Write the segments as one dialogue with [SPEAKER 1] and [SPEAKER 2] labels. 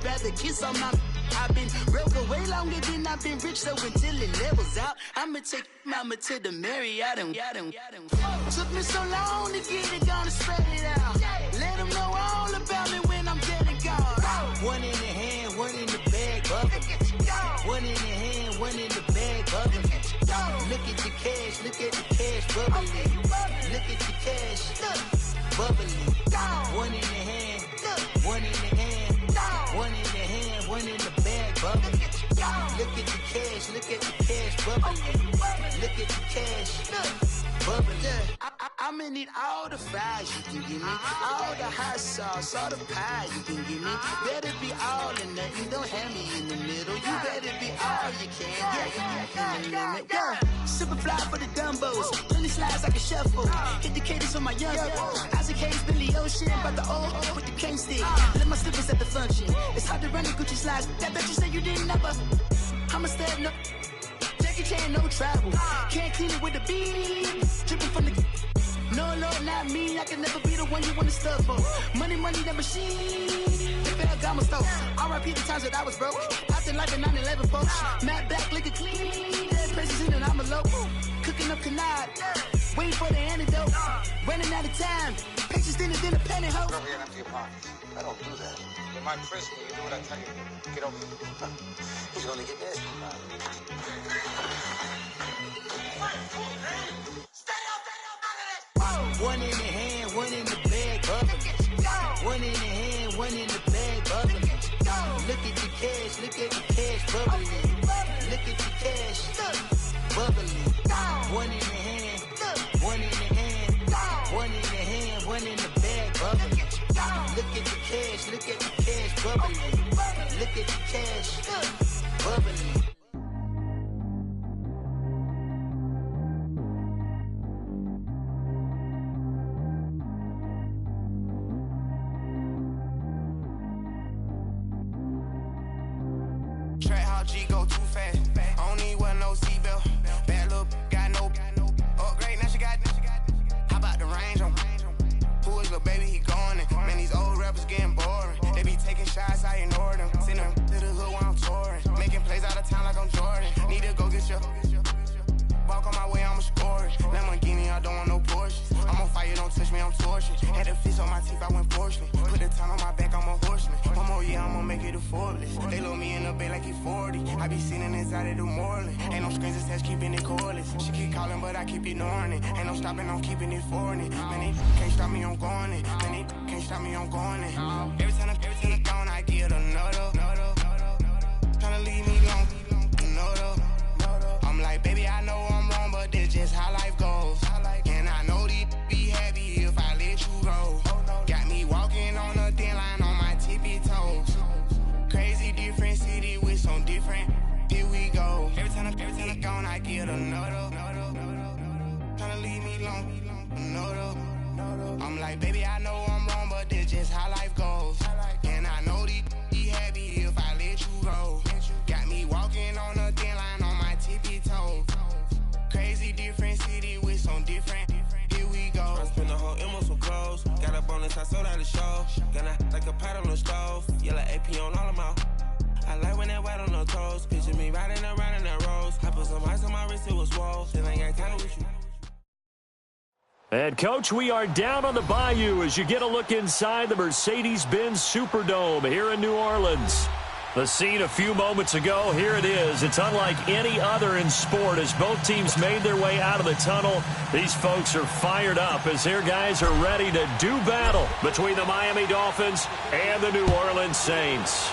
[SPEAKER 1] rather kiss on my. I've been broke way longer than I've been rich, so until it levels out, I'ma take mama to the Marriott and took me so long to get it, gonna spread it out. Let them know all about me when I'm dead and gone. One in the hand, one in the bag, bubble. One in the hand, one in the bag, bubble. Look at the cash, look at the cash, bubbling. Look at the cash, bubbling. One in the hand, one in the hand, one in the hand, one in the bag, bubbling. Look at the cash, look at the cash, bubbling. Look at the cash, bubbling. I'ma need all the fries you can give me, all the hot sauce, all the pie you can give me. Better be all or nothing, don't have me in the middle. You better be all you can. Yeah. Super fly for the dumbos, plenty slides like a shuffle. Hit the cadence on my young Isaac Hayes, Billy Ocean, but the old with the cane stick. Let my slippers at the function. It's hard to run the Gucci slides. That bet you say you didn't never. I'ma step no. Jackie Chan, no travel. Can't clean it with the beat. Dripping from the. No, Lord, not me. I can never be the one you want to stuff for. Money, that machine. The Ferragamo store. R.I.P. the times that I was broke. After like a 9/11, folks. Matte black, liquor clean. Dead presents in and I'm a local. Cooking up canard. Waiting for the antidote. Running out of time. Pictures thinner than a penny hoe.
[SPEAKER 2] Over here and empty your pockets. I don't do that. You might frisk me. You do what I tell you. Get over here. He's gonna get this.
[SPEAKER 1] One in the hand, one in the bag, bubbling. One in the hand, one in the bag, bubbling. Look at the cash, look at the cash, bubbling. Look at the cash, bubbling. One in the hand, one in the hand, one in the hand, one in the bag, bubbling. Look at the cash, look at the cash, bubbling. Look at the cash, bubbling.
[SPEAKER 3] G go too fast. I don't need one no seatbelt. Bad little got no upgrade. Now she got. How about the range on? Who is little baby? He going in. Man, these old rappers getting boring. They be taking shots, I ignore them. Send them to the hood while I'm touring. Making plays out of town like I'm Jordan. Need to go get your. Walk on my way, I'ma score it. Lamborghini, I don't want no Porsche. I'm on fire, don't touch me, I'm torching. Had the fish on my teeth, I went fortunate. Put the time on my back, I'm a horseman. One more year, I'ma make it a Forbes. They load me in the bay like he 40. I be sitting inside of the Moreland. Ain't no screens attached, keeping it cordless. She keep calling, but I keep ignoring it. Ain't no stopping, I'm keeping it foreign it. Man, they can't stop me, I'm going it. Man, they can't stop me, I'm going it. Every time I'm gone, I get another. Tryna leave me alone, another. I'm like, baby, I know I'm wrong, but this just how life goes. And I know these be happy if I let you go. Got me walking on a thin line on my tippy toes. Crazy different city with some different. Here we go. Every time I'm gone, I get another. Tryna leave me alone, another. I'm like, baby, I know I'm wrong, but this just how life goes. And I know these be happy if I let you go. Got me walking on a thin line on my tippy toes. Crazy different city with some different. Here we go. I spent the whole M on some clothes. Got a bonus, I sold out the show. Gonna like a pot on the stove. Yellow AP on all of my. I like when that white on the toes. Picture me riding around in that rose. I put some ice on my wrist, it was swole. Still ain't got time with you.
[SPEAKER 4] And, Coach, we are down on the bayou as you get a look inside the Mercedes-Benz Superdome here in New Orleans. The scene a few moments ago, here it is. It's unlike any other in sport as both teams made their way out of the tunnel. These folks are fired up as their guys are ready to do battle between the Miami Dolphins and the New Orleans Saints.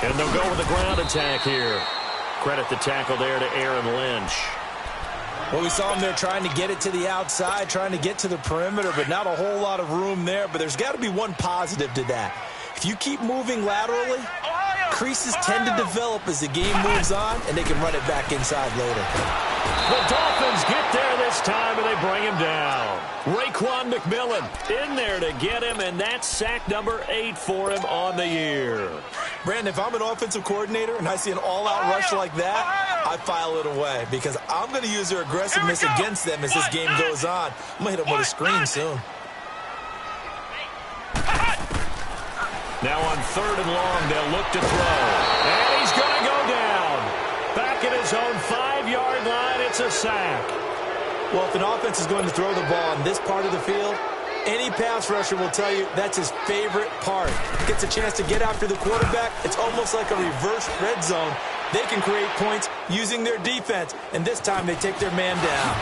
[SPEAKER 4] And they'll go with a ground attack here. Credit the tackle there to Aaron Lynch.
[SPEAKER 5] Well, we saw him there trying to get it to the outside, trying to get to the perimeter, but not a whole lot of room there. But there's got to be one positive to that. If you keep moving laterally, Creases tend to develop as the game moves on, and they can run it back inside later.
[SPEAKER 4] The Dolphins get there this time, and they bring him down. Raekwon McMillan in there to get him, and that's sack number 8 for him on the year.
[SPEAKER 5] Brandon, if I'm an offensive coordinator and I see an all-out rush like that, I file it away because I'm going to use their aggressiveness against them as this game goes on. I'm going to hit them with a screen soon.
[SPEAKER 4] Now on 3rd and long, they'll look to throw. And he's going to go down. Back at his own 5-yard line, it's a sack.
[SPEAKER 5] Well, if an offense is going to throw the ball in this part of the field, any pass rusher will tell you that's his favorite part. Gets a chance to get after the quarterback. It's almost like a reverse red zone. They can create points using their defense, and this time they take their man down.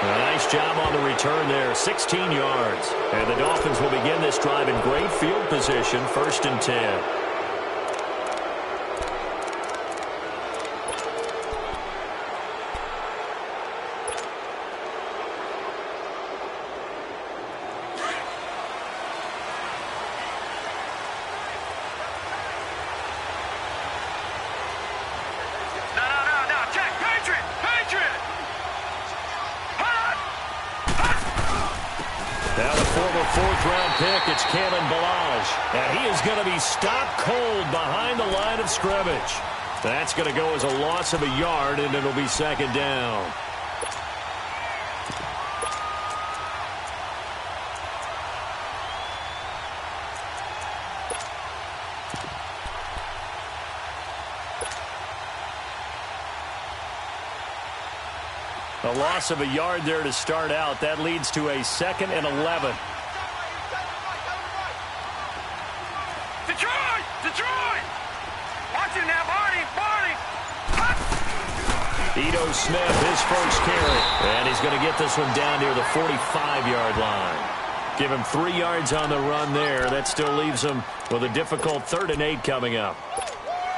[SPEAKER 4] A nice job on the return there, 16 yards. And the Dolphins will begin this drive in great field position, 1st and 10. Now the former 4th-round pick, it's Kalen Ballage. And he is going to be stopped cold behind the line of scrimmage. That's going to go as a loss of a yard, and it'll be 2nd down. A loss of a yard there to start out. That leads to a 2nd and 11.
[SPEAKER 3] Detroit! Watch it now, Barney!
[SPEAKER 4] Ito Smith, his first carry. And he's going to get this one down near the 45-yard line. Give him 3 yards on the run there. That still leaves him with a difficult 3rd and 8 coming up.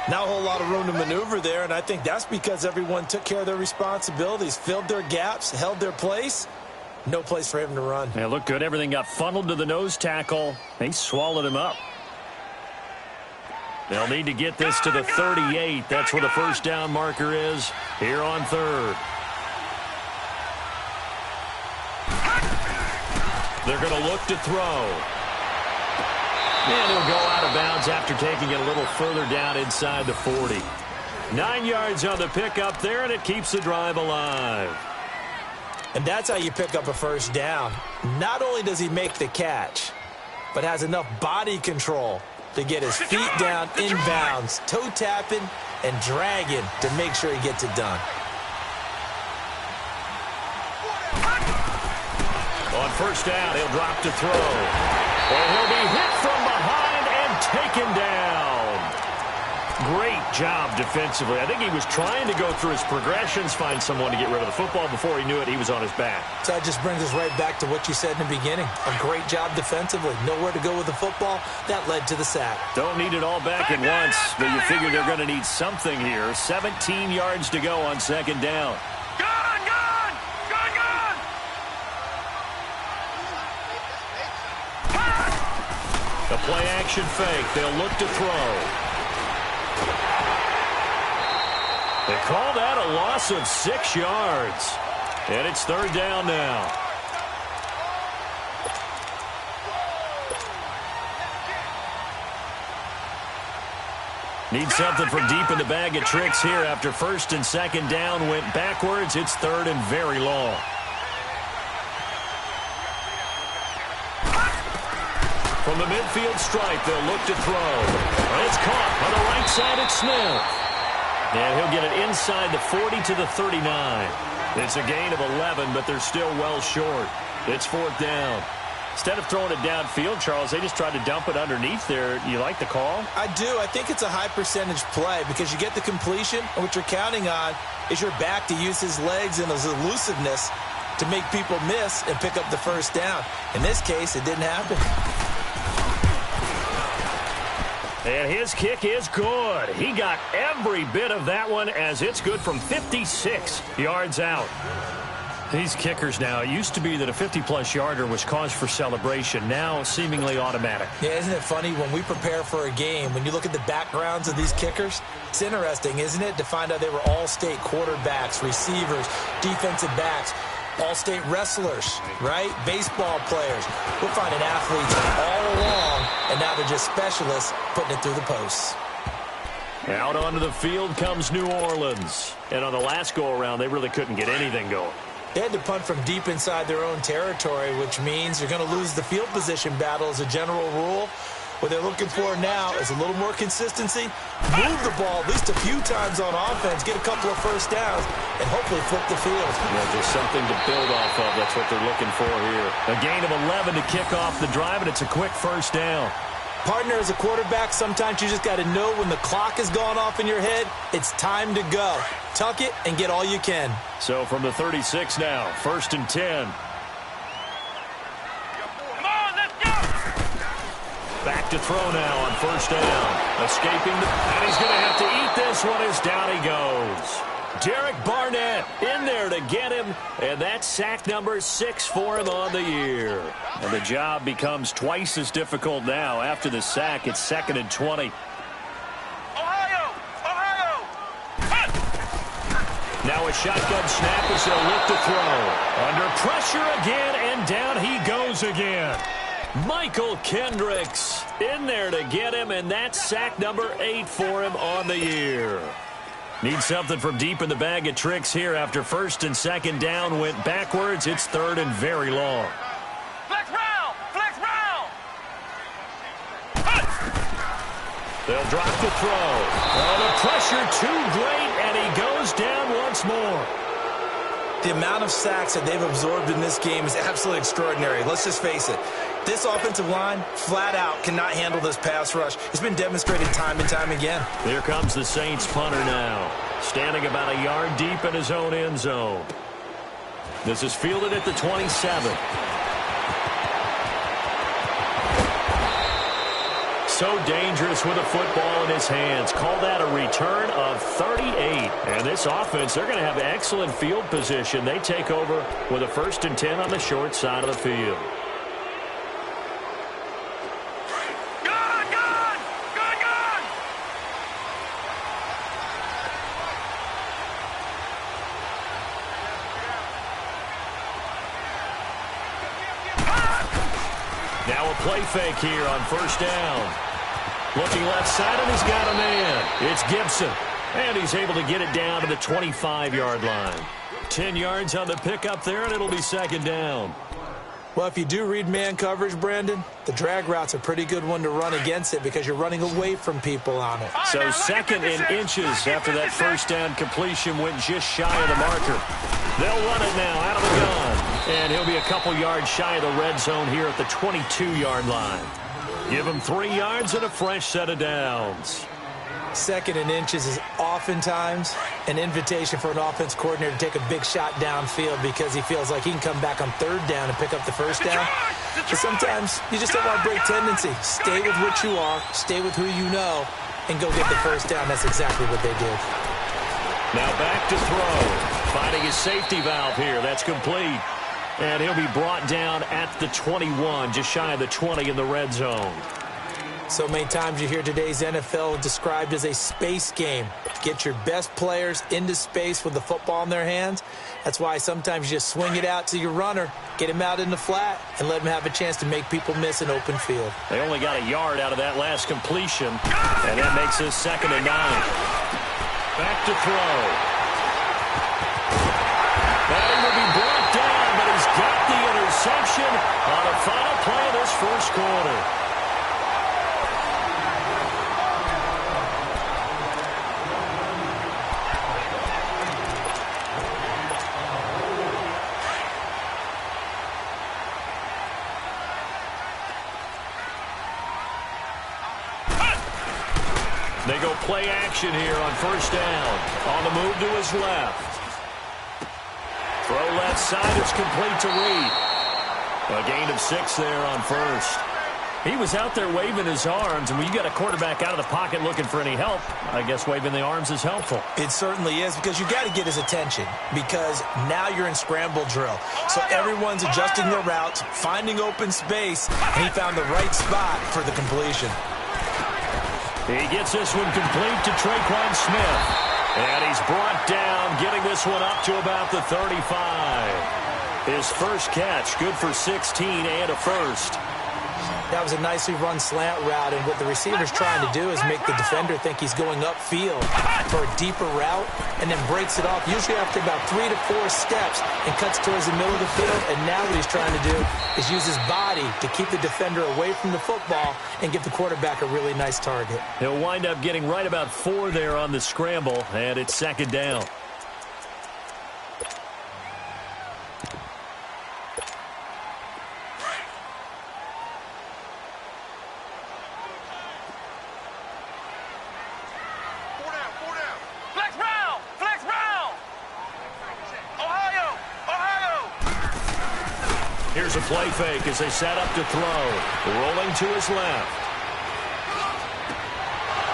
[SPEAKER 5] Not a whole lot of room to maneuver there, and I think that's because everyone took care of their responsibilities, filled their gaps, held their place. No place for him to run.
[SPEAKER 4] Yeah, looked good. Everything got funneled to the nose tackle. They swallowed him up. They'll need to get this to the 38. That's where the 1st down marker is here on 3rd. They're going to look to throw. And he'll go out of bounds after taking it a little further down inside the 40. 9 yards on the pickup there, and it keeps the drive alive.
[SPEAKER 5] And that's how you pick up a 1st down. Not only does he make the catch, but has enough body control to get his feet down inbounds, toe tapping and dragging to make sure he gets it done.
[SPEAKER 4] On 1st down, he'll drop to throw. And he'll be hit from behind and taken down. Great job defensively. I think he was trying to go through his progressions, find someone to get rid of the football. Before he knew it, he was on his back.
[SPEAKER 5] So that just brings us right back to what you said in the beginning. A great job defensively. Nowhere to go with the football. That led to the sack. Don't
[SPEAKER 4] need it all back at once, but you figure they're going to need something here. 17 yards to go on 2nd down. A play-action fake. They'll look to throw. They call that a loss of 6 yards. And it's 3rd down now. Need something from deep in the bag of tricks here after 1st and 2nd down went backwards. It's 3rd and very long. From the midfield stripe, they'll look to throw. And it's caught on the right side at Smith. And he'll get it inside the 40 to the 39. It's a gain of 11, but they're still well short. It's 4th down. Instead of throwing it downfield, Charles, they just tried to dump it underneath there. You like the call?
[SPEAKER 5] I do. I think it's a high-percentage play because you get the completion, and what you're counting on is your back to use his legs and his elusiveness to make people miss and pick up the 1st down. In this case, it didn't happen.
[SPEAKER 4] And his kick is good. He got every bit of that one as it's good from 56 yards out. These kickers now, it used to be that a 50-plus yarder was cause for celebration. Now, seemingly automatic.
[SPEAKER 5] Yeah, isn't it funny when we prepare for a game, when you look at the backgrounds of these kickers, it's interesting, isn't it, to find out they were all-state quarterbacks, receivers, defensive backs, all-state wrestlers, right? Baseball players. We're finding athletes all along, and now they're just specialists putting it through the posts.
[SPEAKER 4] Out onto the field comes New Orleans. And on the last go-around, they really couldn't get anything going.
[SPEAKER 5] They had to punt from deep inside their own territory, which means you're going to lose the field position battle as a general rule. What they're looking for now is a little more consistency, move the ball at least a few times on offense, get a couple of first downs, and hopefully flip the field.
[SPEAKER 4] Yeah, just something to build off of. That's what they're looking for here. A gain of 11 to kick off the drive, and it's a quick first down.
[SPEAKER 5] Partner, as a quarterback, sometimes you just got to know when the clock has gone off in your head, it's time to go. Tuck it and get all you can.
[SPEAKER 4] So from the 36 now, 1st and 10.
[SPEAKER 6] Come on, let's go!
[SPEAKER 4] Back to throw now on 1st down. Escaping, and he's going to have to eat this one as down he goes. Derek Barnett in there to get him, and that's sack number 6 for him on the year. And the job becomes twice as difficult now. After the sack, it's 2nd and 20.
[SPEAKER 6] Ohio!
[SPEAKER 4] Now a shotgun snap as they'll look to throw. Under pressure again, and down he goes again. Michael Kendricks in there to get him, and that's sack number 8 for him on the year. Need something from deep in the bag of tricks here after 1st and 2nd down went backwards. It's 3rd and very long.
[SPEAKER 6] Flex round! Flex round!
[SPEAKER 4] They'll drop the throw. Oh, the pressure too great, and he goes down once more.
[SPEAKER 5] The amount of sacks that they've absorbed in this game is absolutely extraordinary. Let's just face it. This offensive line, flat out, cannot handle this pass rush. It's been demonstrated time and time again.
[SPEAKER 4] Here comes the Saints punter now, standing about a yard deep in his own end zone. This is fielded at the 27. So dangerous with a football in his hands. Call that a return of 38. And this offense, they're going to have excellent field position. They take over with a 1st and 10 on the short side of the field. Now a play fake here on 1st down. Looking left side, and he's got a man. It's Gibson. And he's able to get it down to the 25-yard line. 10 yards on the pickup there, and it'll be 2nd down.
[SPEAKER 5] Well, if you do read man coverage, Brandon, the drag route's a pretty good one to run against it because you're running away from people on it.
[SPEAKER 4] So 2nd in inches after that 1st down completion went just shy of the marker. They'll run it now out of the gun. And he'll be a couple yards shy of the red zone here at the 22-yard line. Give him 3 yards and a fresh set of downs.
[SPEAKER 5] 2nd in inches is oftentimes an invitation for an offense coordinator to take a big shot downfield because he feels like he can come back on 3rd down and pick up the 1st down. But sometimes you just don't want to break tendency. Stay with what you are, stay with who you know, and go get the 1st down. That's exactly what they did.
[SPEAKER 4] Now back to throw. Finding his safety valve here. That's complete. And he'll be brought down at the 21, just shy of the 20 in the red zone.
[SPEAKER 5] So many times you hear today's NFL described as a space game. Get your best players into space with the football in their hands. That's why sometimes you just swing it out to your runner, get him out in the flat, and let him have a chance to make people miss an open field.
[SPEAKER 4] They only got a yard out of that last completion, and that makes this 2nd and 9. Back to throw. That will be brought down, but he's got the interception on the final play of this 1st quarter. They go play action here on 1st down. On the move to his left. Throw left side, it's complete to Reed. A gain of 6 there on 1st. He was out there waving his arms, and when you got a quarterback out of the pocket looking for any help, I guess waving the arms is helpful.
[SPEAKER 5] It certainly is, because you got to get his attention, because now you're in scramble drill. So everyone's adjusting their routes, finding open space, and he found the right spot for the completion.
[SPEAKER 4] He gets this one complete to Traquan Smith. And he's brought down, getting this one up to about the 35. His first catch, good for 16 and a first.
[SPEAKER 5] That was a nicely run slant route, and what the receiver's trying to do is make the defender think he's going upfield for a deeper route, and then breaks it off, usually after about 3 to 4 steps, and cuts towards the middle of the field. And now what he's trying to do is use his body to keep the defender away from the football and give the quarterback a really nice target.
[SPEAKER 4] He'll wind up getting right about 4 there on the scramble, and it's second down. Here's a play fake as they set up to throw. Rolling to his left.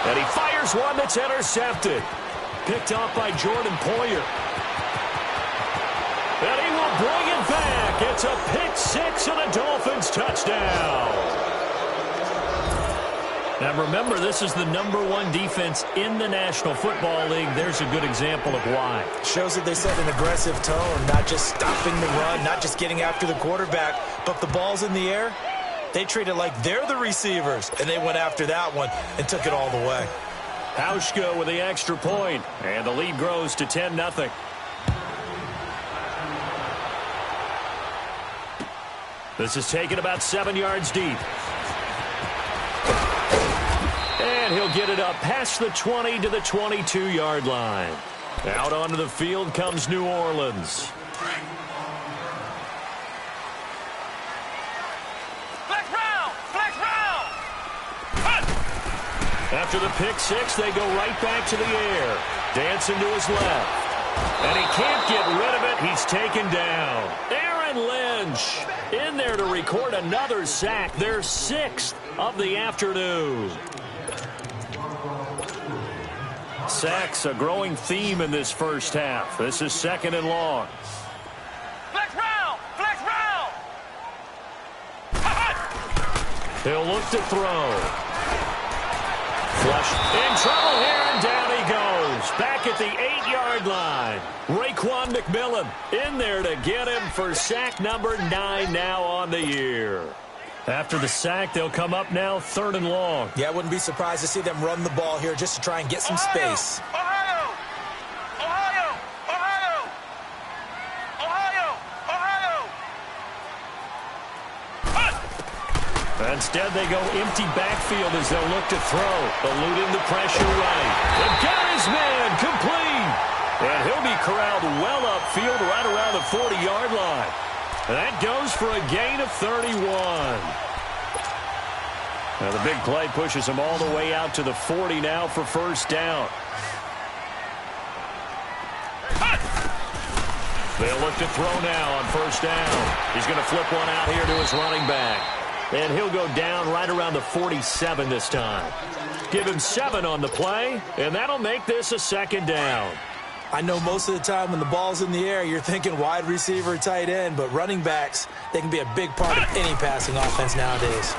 [SPEAKER 4] And he fires one that's intercepted. Picked off by Jordan Poyer. And he will bring it back. It's a pick six and a Dolphins touchdown. Now remember, this is the #1 defense in the National Football League. There's a good example of why.
[SPEAKER 5] Shows that they set an aggressive tone, not just stopping the run, not just getting after the quarterback, but the ball's in the air. They treat it like they're the receivers, and they went after that one and took it all the way.
[SPEAKER 4] Hauschka with the extra point, and the lead grows to 10-0. This is taken about 7 yards deep. And he'll get it up past the 20 to the 22-yard line. Out onto the field comes New Orleans.
[SPEAKER 6] Flex round! Flex round!
[SPEAKER 4] After the pick six, they go right back to the air. Dancing to his left. And he can't get rid of it. He's taken down. Aaron Lynch in there to record another sack. Their 6th of the afternoon. Sacks, a growing theme in this first half. This is 2nd and long.
[SPEAKER 6] Flex round! Flex round!
[SPEAKER 4] He'll look to throw. Flush in trouble here, and down he goes. Back at the 8-yard line. Raekwon McMillan in there to get him for sack number 9 now on the year. After the sack, they'll come up now 3rd and long.
[SPEAKER 5] Yeah, I wouldn't be surprised to see them run the ball here just to try and get some space.
[SPEAKER 6] Ohio! Ohio! Ohio! Ohio! Ohio!
[SPEAKER 4] Instead, they go empty backfield as they'll look to throw. Eluding the pressure right. They've got his man complete. And he'll be corralled well upfield right around the 40-yard line. That goes for a gain of 31. Now the big play pushes him all the way out to the 40 now for first down. They'll look to throw now on first down. He's going to flip one out here to his running back. And he'll go down right around the 47 this time. Give him 7 on the play, and that'll make this a 2nd down.
[SPEAKER 5] I know most of the time when the ball's in the air, you're thinking wide receiver, tight end, but running backs, they can be a big part of any passing offense nowadays.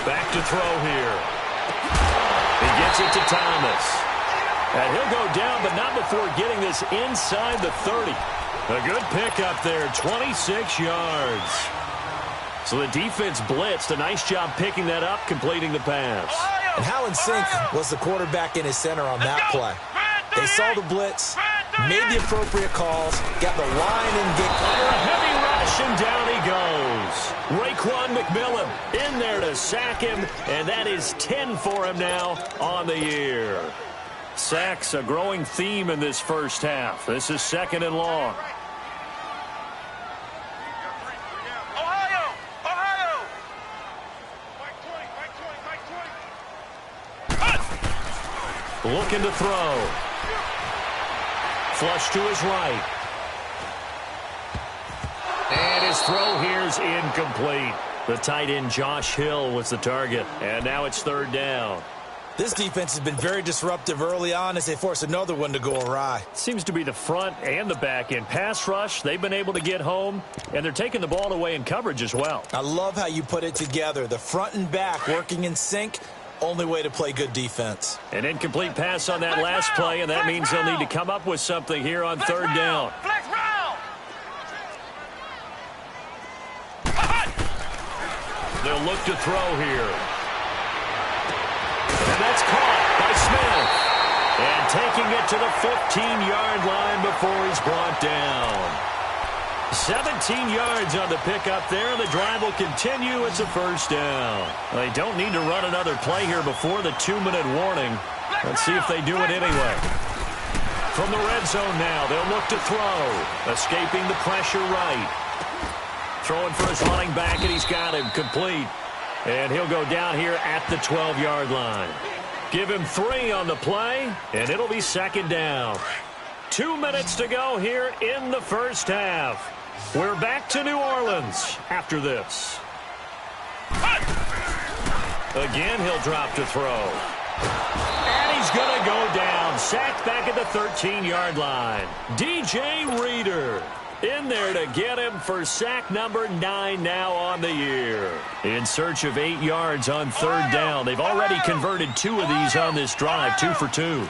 [SPEAKER 4] Back to throw here. He gets it to Thomas. And he'll go down, but not before getting this inside the 30. A good pickup there, 26 yards. So the defense blitzed. A nice job picking that up, completing the pass.
[SPEAKER 5] And how in sync was the quarterback in his center on that play? They saw the blitz, made the appropriate calls, got the line and get
[SPEAKER 4] under a heavy rush, and down he goes. Raekwon McMillan in there to sack him, and that is 10 for him now on the year. Sacks, a growing theme in this first half. This is 2nd and long.
[SPEAKER 6] Ohio! Ohio!
[SPEAKER 4] Looking to throw. Flush to his right. And his throw here's incomplete. The tight end Josh Hill was the target. And now it's third down.
[SPEAKER 5] This defense has been very disruptive early on as they force another one to go awry.
[SPEAKER 4] Seems to be the front and the back end. Pass rush, they've been able to get home, and they're taking the ball away in coverage as well.
[SPEAKER 5] I love how you put it together. The front and back working in sync, only way to play good defense.
[SPEAKER 4] An incomplete pass on that last play, and that means they'll need to come up with something here on third down.
[SPEAKER 6] Flex round.
[SPEAKER 4] They'll look to throw here. And that's caught by Smith. And taking it to the 15-yard line before he's brought down. 17 yards on the pickup there. The drive will continue. It's a first down. They don't need to run another play here before the 2-minute warning. Let's see if they do it anyway. From the red zone now, they'll look to throw. Escaping the pressure right. Throwing for his running back, and he's got him complete. And he'll go down here at the 12-yard line. Give him 3 on the play, and it'll be second down. 2 minutes to go here in the first half. We're back to New Orleans after this. Again, he'll drop to throw. And he's going to go down. Sacked back at the 13-yard line. DJ Reader in there to get him for sack number 9 now on the year. In search of 8 yards on third down. They've already converted 2 of these on this drive, 2 for 2.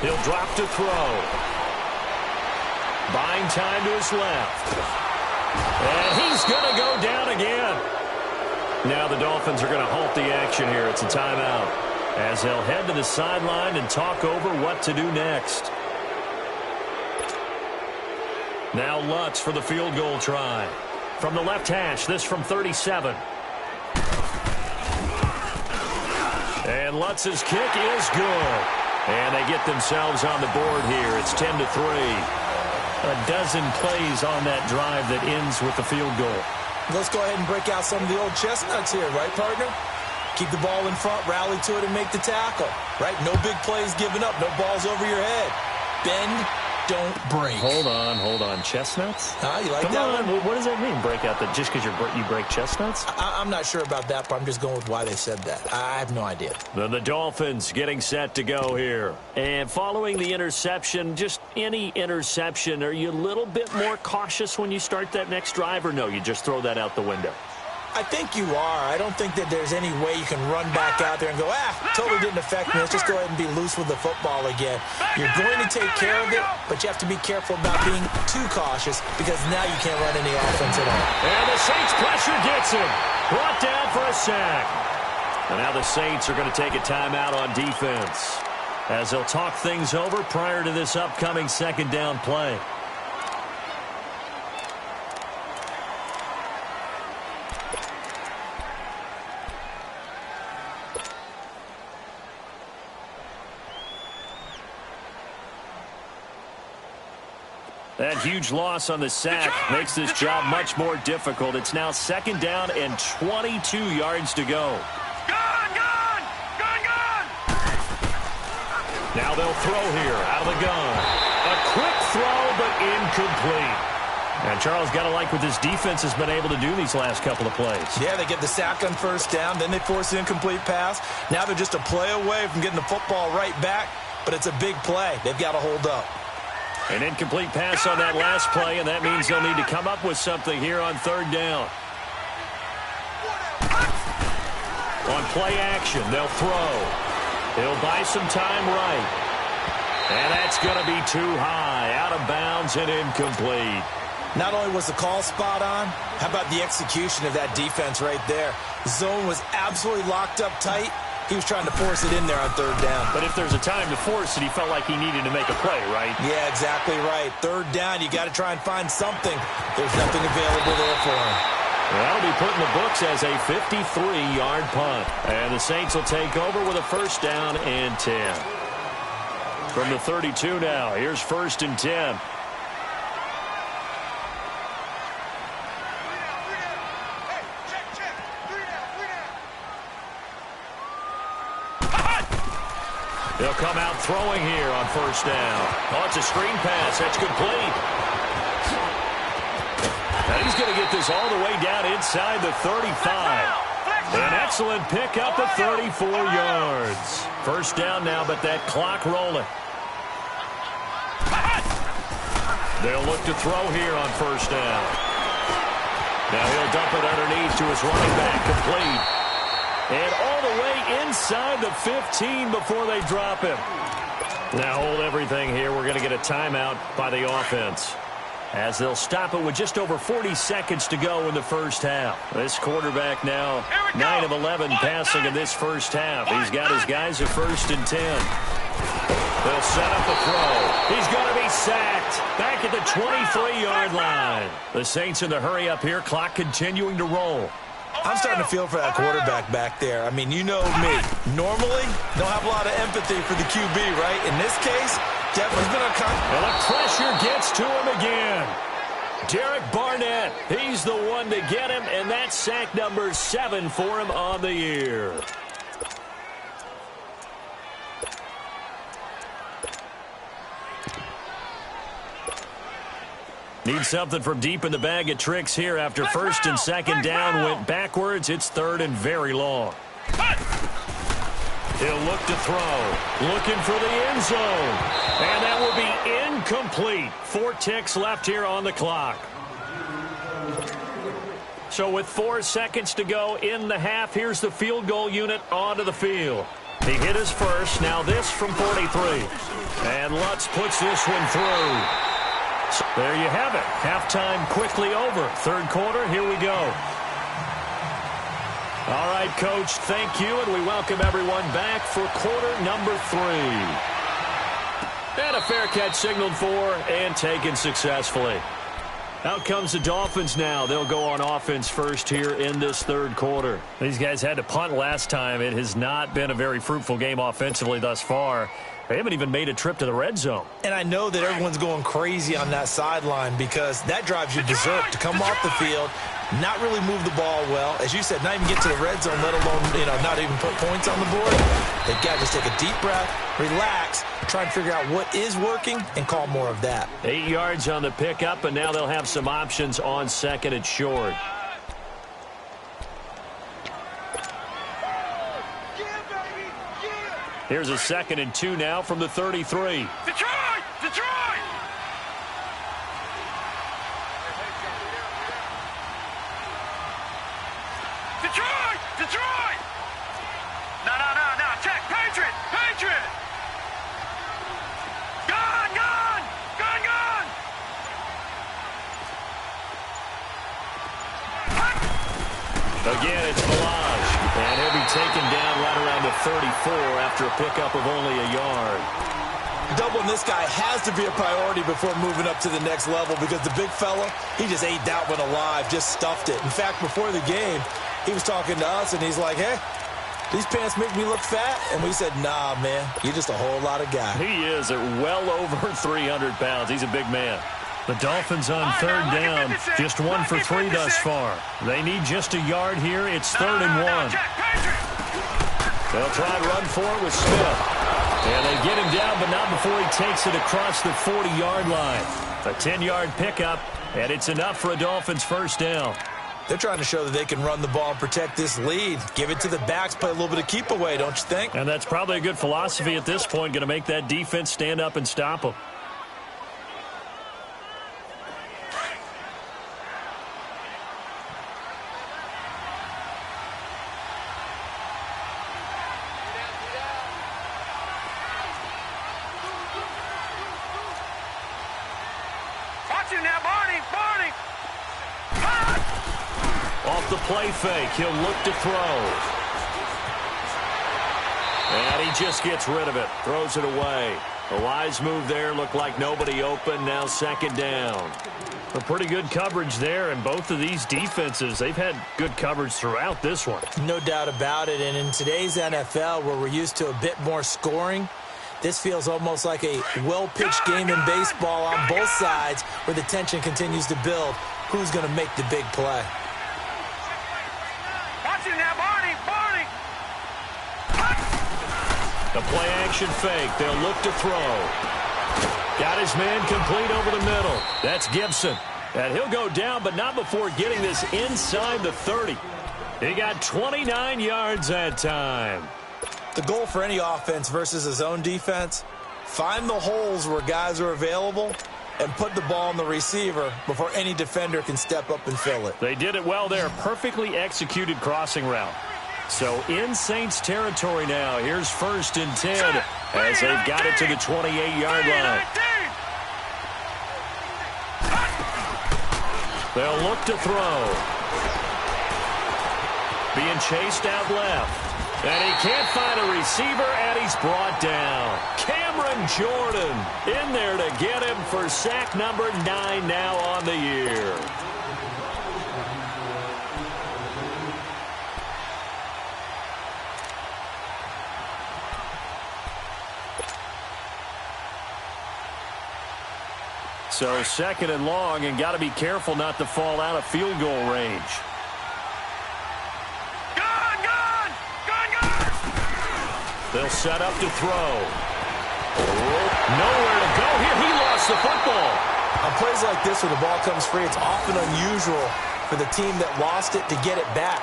[SPEAKER 4] He'll drop to throw. Buying time to his left. And he's going to go down again. Now the Dolphins are going to halt the action here. It's a timeout as they'll head to the sideline and talk over what to do next. Now Lutz for the field goal try. From the left hash, this from 37. And Lutz's kick is good. And they get themselves on the board here. It's 10-3. A dozen plays on that drive that ends with the field goal.
[SPEAKER 5] Let's go ahead and break out some of the old chestnuts here, right, partner? Keep the ball in front, rally to it, and make the tackle, right? No big plays given up, no balls over your head. Bend, don't break.
[SPEAKER 4] Hold on. Chestnuts?
[SPEAKER 5] You like
[SPEAKER 4] Come
[SPEAKER 5] that
[SPEAKER 4] on.
[SPEAKER 5] one?
[SPEAKER 4] What does that mean, break out? That just because you break chestnuts?
[SPEAKER 5] I'm not sure about that, but I'm just going with why they said that. I have no idea.
[SPEAKER 4] Then the Dolphins getting set to go here. And following the interception, just any interception, are you a little bit more cautious when you start that next drive, or no, you just throw that out the window?
[SPEAKER 5] I think you are. I don't think that there's any way you can run back out there and go, totally didn't affect me. Let's just go ahead and be loose with the football again. You're going to take care of it, but you have to be careful about being too cautious because now you can't run any offense at all.
[SPEAKER 4] And the Saints pressure gets him. Brought down for a sack. And now the Saints are going to take a timeout on defense as they'll talk things over prior to this upcoming second down play. That huge loss on the sack makes this job much more difficult. It's now second down and 22 yards to go.
[SPEAKER 6] Gun!
[SPEAKER 4] Now they'll throw here out of the gun. A quick throw, but incomplete. And Charles, got to like what this defense has been able to do these last couple of plays.
[SPEAKER 5] Yeah, they get the sack on first down, then they force an incomplete pass. Now they're just a play away from getting the football right back, but it's a big play. They've got to hold up.
[SPEAKER 4] An incomplete pass on that last play, and that means they'll need to come up with something here on third down. On play action, they'll throw. He'll buy some time right. And that's going to be too high, out of bounds and incomplete.
[SPEAKER 5] Not only was the call spot on, how about the execution of that defense right there? Zone was absolutely locked up tight. He was trying to force it in there on third down.
[SPEAKER 4] But if there's a time to force it, he felt like he needed to make a play, right?
[SPEAKER 5] Yeah, exactly right. Third down, you got to try and find something. There's nothing available there for him.
[SPEAKER 4] That'll be put in the books as a 53-yard punt. And the Saints will take over with a first down and 10. From the 32 now, here's first and 10. They'll come out throwing here on first down. Oh, it's a screen pass. That's complete. And he's He's going to get this all the way down inside the 35. An excellent pickup of 34 yards. First down now, but that clock rolling. They'll look to throw here on first down. Now he'll dump it underneath to his running back, complete. And all the way inside the 15 before they drop him. Now hold everything here. We're going to get a timeout by the offense, as they'll stop it with just over 40 seconds to go in the first half. This quarterback now 9 of 11 passing in this first half. He's got his guys at 1st and 10. They'll set up the throw. He's going to be sacked back at the 23-yard line. The Saints in the hurry up here. Clock continuing to roll.
[SPEAKER 5] I'm starting to feel for that quarterback back there. I mean, you know me. Normally, don't have a lot of empathy for the QB, right? In this case, definitely been a
[SPEAKER 4] and the pressure gets to him again. Derek Barnett, he's the one to get him, and that's sack number 7 for him on the year. Need something from deep in the bag of tricks here after first and second down went backwards. It's 3rd and very long. He'll look to throw. Looking for the end zone. And that will be incomplete. 4 ticks left here on the clock. So with 4 seconds to go in the half, here's the field goal unit onto the field. He hit his first. Now this from 43. And Lutz puts this one through. So there you have it. Halftime quickly over. 3rd quarter, here we go. All right, Coach, thank you, and we welcome everyone back for quarter number 3. And a fair catch signaled for and taken successfully. Out comes the Dolphins now. They'll go on offense first here in this 3rd quarter. These guys had to punt last time. It has not been a very fruitful game offensively thus far. They haven't even made a trip to the red zone.
[SPEAKER 5] And I know that everyone's going crazy on that sideline because that drives you berserk to come off the field, not really move the ball well. As you said, not even get to the red zone, let alone, not even put points on the board. They've got to just take a deep breath, relax, try and figure out what is working and call more of that.
[SPEAKER 4] 8 yards on the pickup, and now they'll have some options on 2nd and short. Here's a 2nd and 2 now from the 33.
[SPEAKER 6] Detroit! Detroit! Detroit! Detroit! No. Check. Patriot! Patriot! Gone!
[SPEAKER 4] Again, it's Balaj. And he'll be taken down right around the 34 after a pickup of only a yard.
[SPEAKER 5] Doubling this guy has to be a priority before moving up to the next level because the big fella, he just ate that one alive, just stuffed it. In fact, before the game, he was talking to us, and he's like, hey, these pants make me look fat. And we said, nah, man, you're just a whole lot of guy.
[SPEAKER 4] He is at well over 300 pounds. He's a big man. The Dolphins on 3rd down, just 1 for 3 thus far. They need just a yard here. It's 3rd and 1. They'll try and run for it with Smith. And they get him down, but not before he takes it across the 40-yard line. A 10-yard pickup, and it's enough for a Dolphins first down.
[SPEAKER 5] They're trying to show that they can run the ball and protect this lead. Give it to the backs, play a little bit of keep away, don't you think?
[SPEAKER 4] And that's probably a good philosophy at this point, going to make that defense stand up and stop them. Off the play fake, he'll look to throw. And he just gets rid of it, throws it away. A wise move there, looked like nobody open, now 2nd down. A pretty good coverage there, and both of these defenses, they've had good coverage throughout this one.
[SPEAKER 5] No doubt about it, and in today's NFL, where we're used to a bit more scoring, this feels almost like a well-pitched game in baseball on both sides where the tension continues to build. Who's going to make the big play?
[SPEAKER 4] The play-action fake. They'll look to throw. Got his man complete over the middle. That's Gibson. And he'll go down, but not before getting this inside the 30. He got 29 yards that time.
[SPEAKER 5] The goal for any offense versus his own defense, find the holes where guys are available and put the ball on the receiver before any defender can step up and fill it.
[SPEAKER 4] They did it well there. Perfectly executed crossing route. So in Saints territory now. Here's 1st and 10 as they've got it to the 28-yard line. They'll look to throw. Being chased out left. And he can't find a receiver, and he's brought down. Cameron Jordan in there to get him for sack number 9 now on the year. So 2nd and long, and got to be careful not to fall out of field goal range. They'll set up to throw. Nowhere to go here. He lost the football.
[SPEAKER 5] On plays like this where the ball comes free, it's often unusual for the team that lost it to get it back.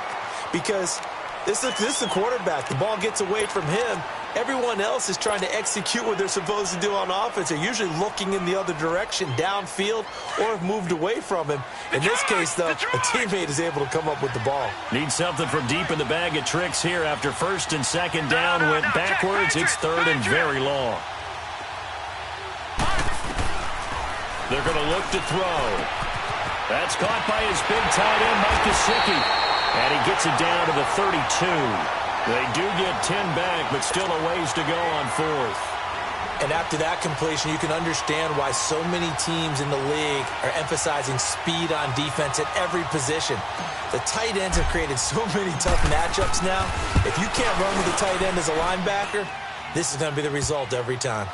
[SPEAKER 5] Because this is the quarterback. The ball gets away from him. Everyone else is trying to execute what they're supposed to do on offense. They're usually looking in the other direction, downfield, or have moved away from him. In this case, though, a teammate is able to come up with the ball.
[SPEAKER 4] Need something from deep in the bag of tricks here after 1st and 2nd down. Went backwards. It's 3rd and very long. They're going to look to throw. That's caught by his big tight end, Mike Gesicki. And he gets it down to the 32. They do get 10 back, but still a ways to go on 4th.
[SPEAKER 5] And after that completion, you can understand why so many teams in the league are emphasizing speed on defense at every position. The tight ends have created so many tough matchups now. If you can't run with the tight end as a linebacker, this is going to be the result every time.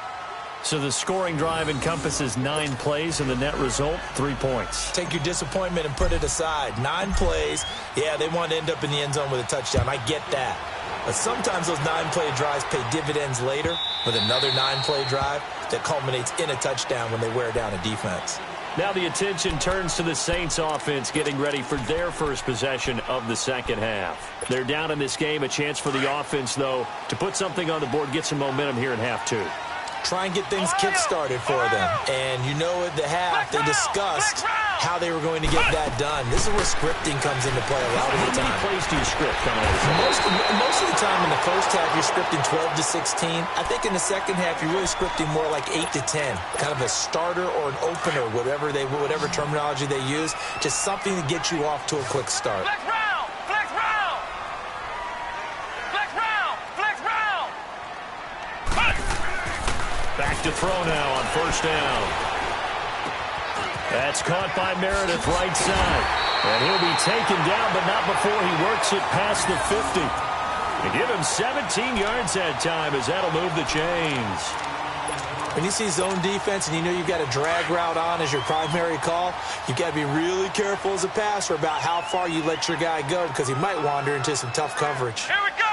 [SPEAKER 4] So the scoring drive encompasses 9 plays, and the net result, 3 points.
[SPEAKER 5] Take your disappointment and put it aside. 9 plays. Yeah, they want to end up in the end zone with a touchdown. I get that. But sometimes those 9-play drives pay dividends later with another 9-play drive that culminates in a touchdown when they wear down a defense.
[SPEAKER 4] Now the attention turns to the Saints offense getting ready for their first possession of the second half. They're down in this game. A chance for the offense, though, to put something on the board, get some momentum here in half 2.
[SPEAKER 5] Try and get things kick-started for them. And you know at the half, they discussed how they were going to get that done. This is where scripting comes into play a lot of the time.
[SPEAKER 4] How many plays do you script coming out of
[SPEAKER 5] most of the time in the first half, you're scripting 12 to 16. I think in the second half, you're really scripting more like 8 to 10. Kind of a starter or an opener, whatever terminology they use. Just something to get you off to a quick start.
[SPEAKER 4] Back to throw now on 1st down. That's caught by Meredith right side. And he'll be taken down, but not before he works it past the 50. They give him 17 yards that time as that'll move the chains.
[SPEAKER 5] When you see zone defense and you know you've got a drag route on as your primary call, you've got to be really careful as a passer about how far you let your guy go because he might wander into some tough coverage.
[SPEAKER 6] Here we go!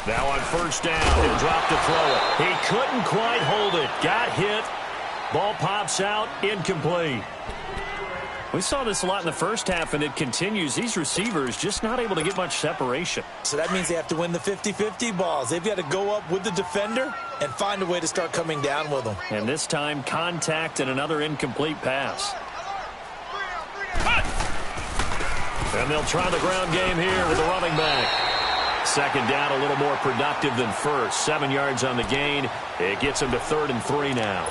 [SPEAKER 4] Now on 1st down, he'll drop to throw it. He couldn't quite hold it. Got hit. Ball pops out. Incomplete. We saw this a lot in the first half, and it continues. These receivers just not able to get much separation.
[SPEAKER 5] So that means they have to win the 50-50 balls. They've got to go up with the defender and find a way to start coming down with them.
[SPEAKER 4] And this time, contact and another incomplete pass. And they'll try the ground game here with the running back. 2nd down, a little more productive than 1st. 7 yards on the gain. It gets him to 3rd and 3 now.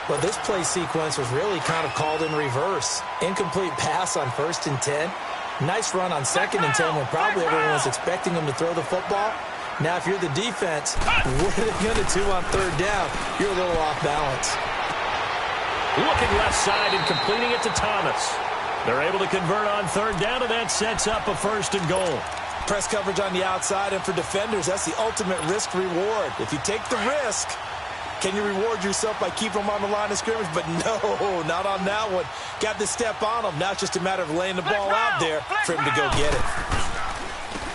[SPEAKER 5] Well, this play sequence was really kind of called in reverse. Incomplete pass on 1st and 10. Nice run on 2nd and 10 when probably everyone was expecting him to throw the football. Now, if you're the defense, what are they going to do on 3rd down? You're a little off balance.
[SPEAKER 4] Looking left side and completing it to Thomas. They're able to convert on 3rd down, and that sets up a 1st and goal.
[SPEAKER 5] Press coverage on the outside, and for defenders, that's the ultimate risk-reward. If you take the risk, can you reward yourself by keeping them on the line of scrimmage? But no, not on that one. Got the step on them. Now it's just a matter of laying the ball out there for him to go get it.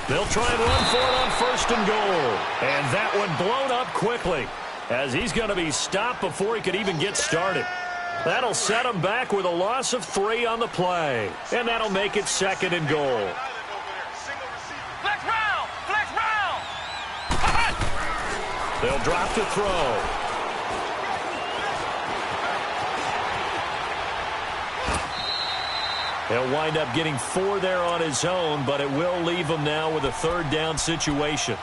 [SPEAKER 4] They'll try and run for it on 1st and goal. And that one blown up quickly as he's going to be stopped before he could even get started. That'll set them back with a loss of 3 on the play. And that'll make it 2nd and goal.
[SPEAKER 6] Flex round! Flex round!
[SPEAKER 4] They'll drop to throw. He'll wind up getting 4 there on his own, but it will leave him now with a 3rd down situation.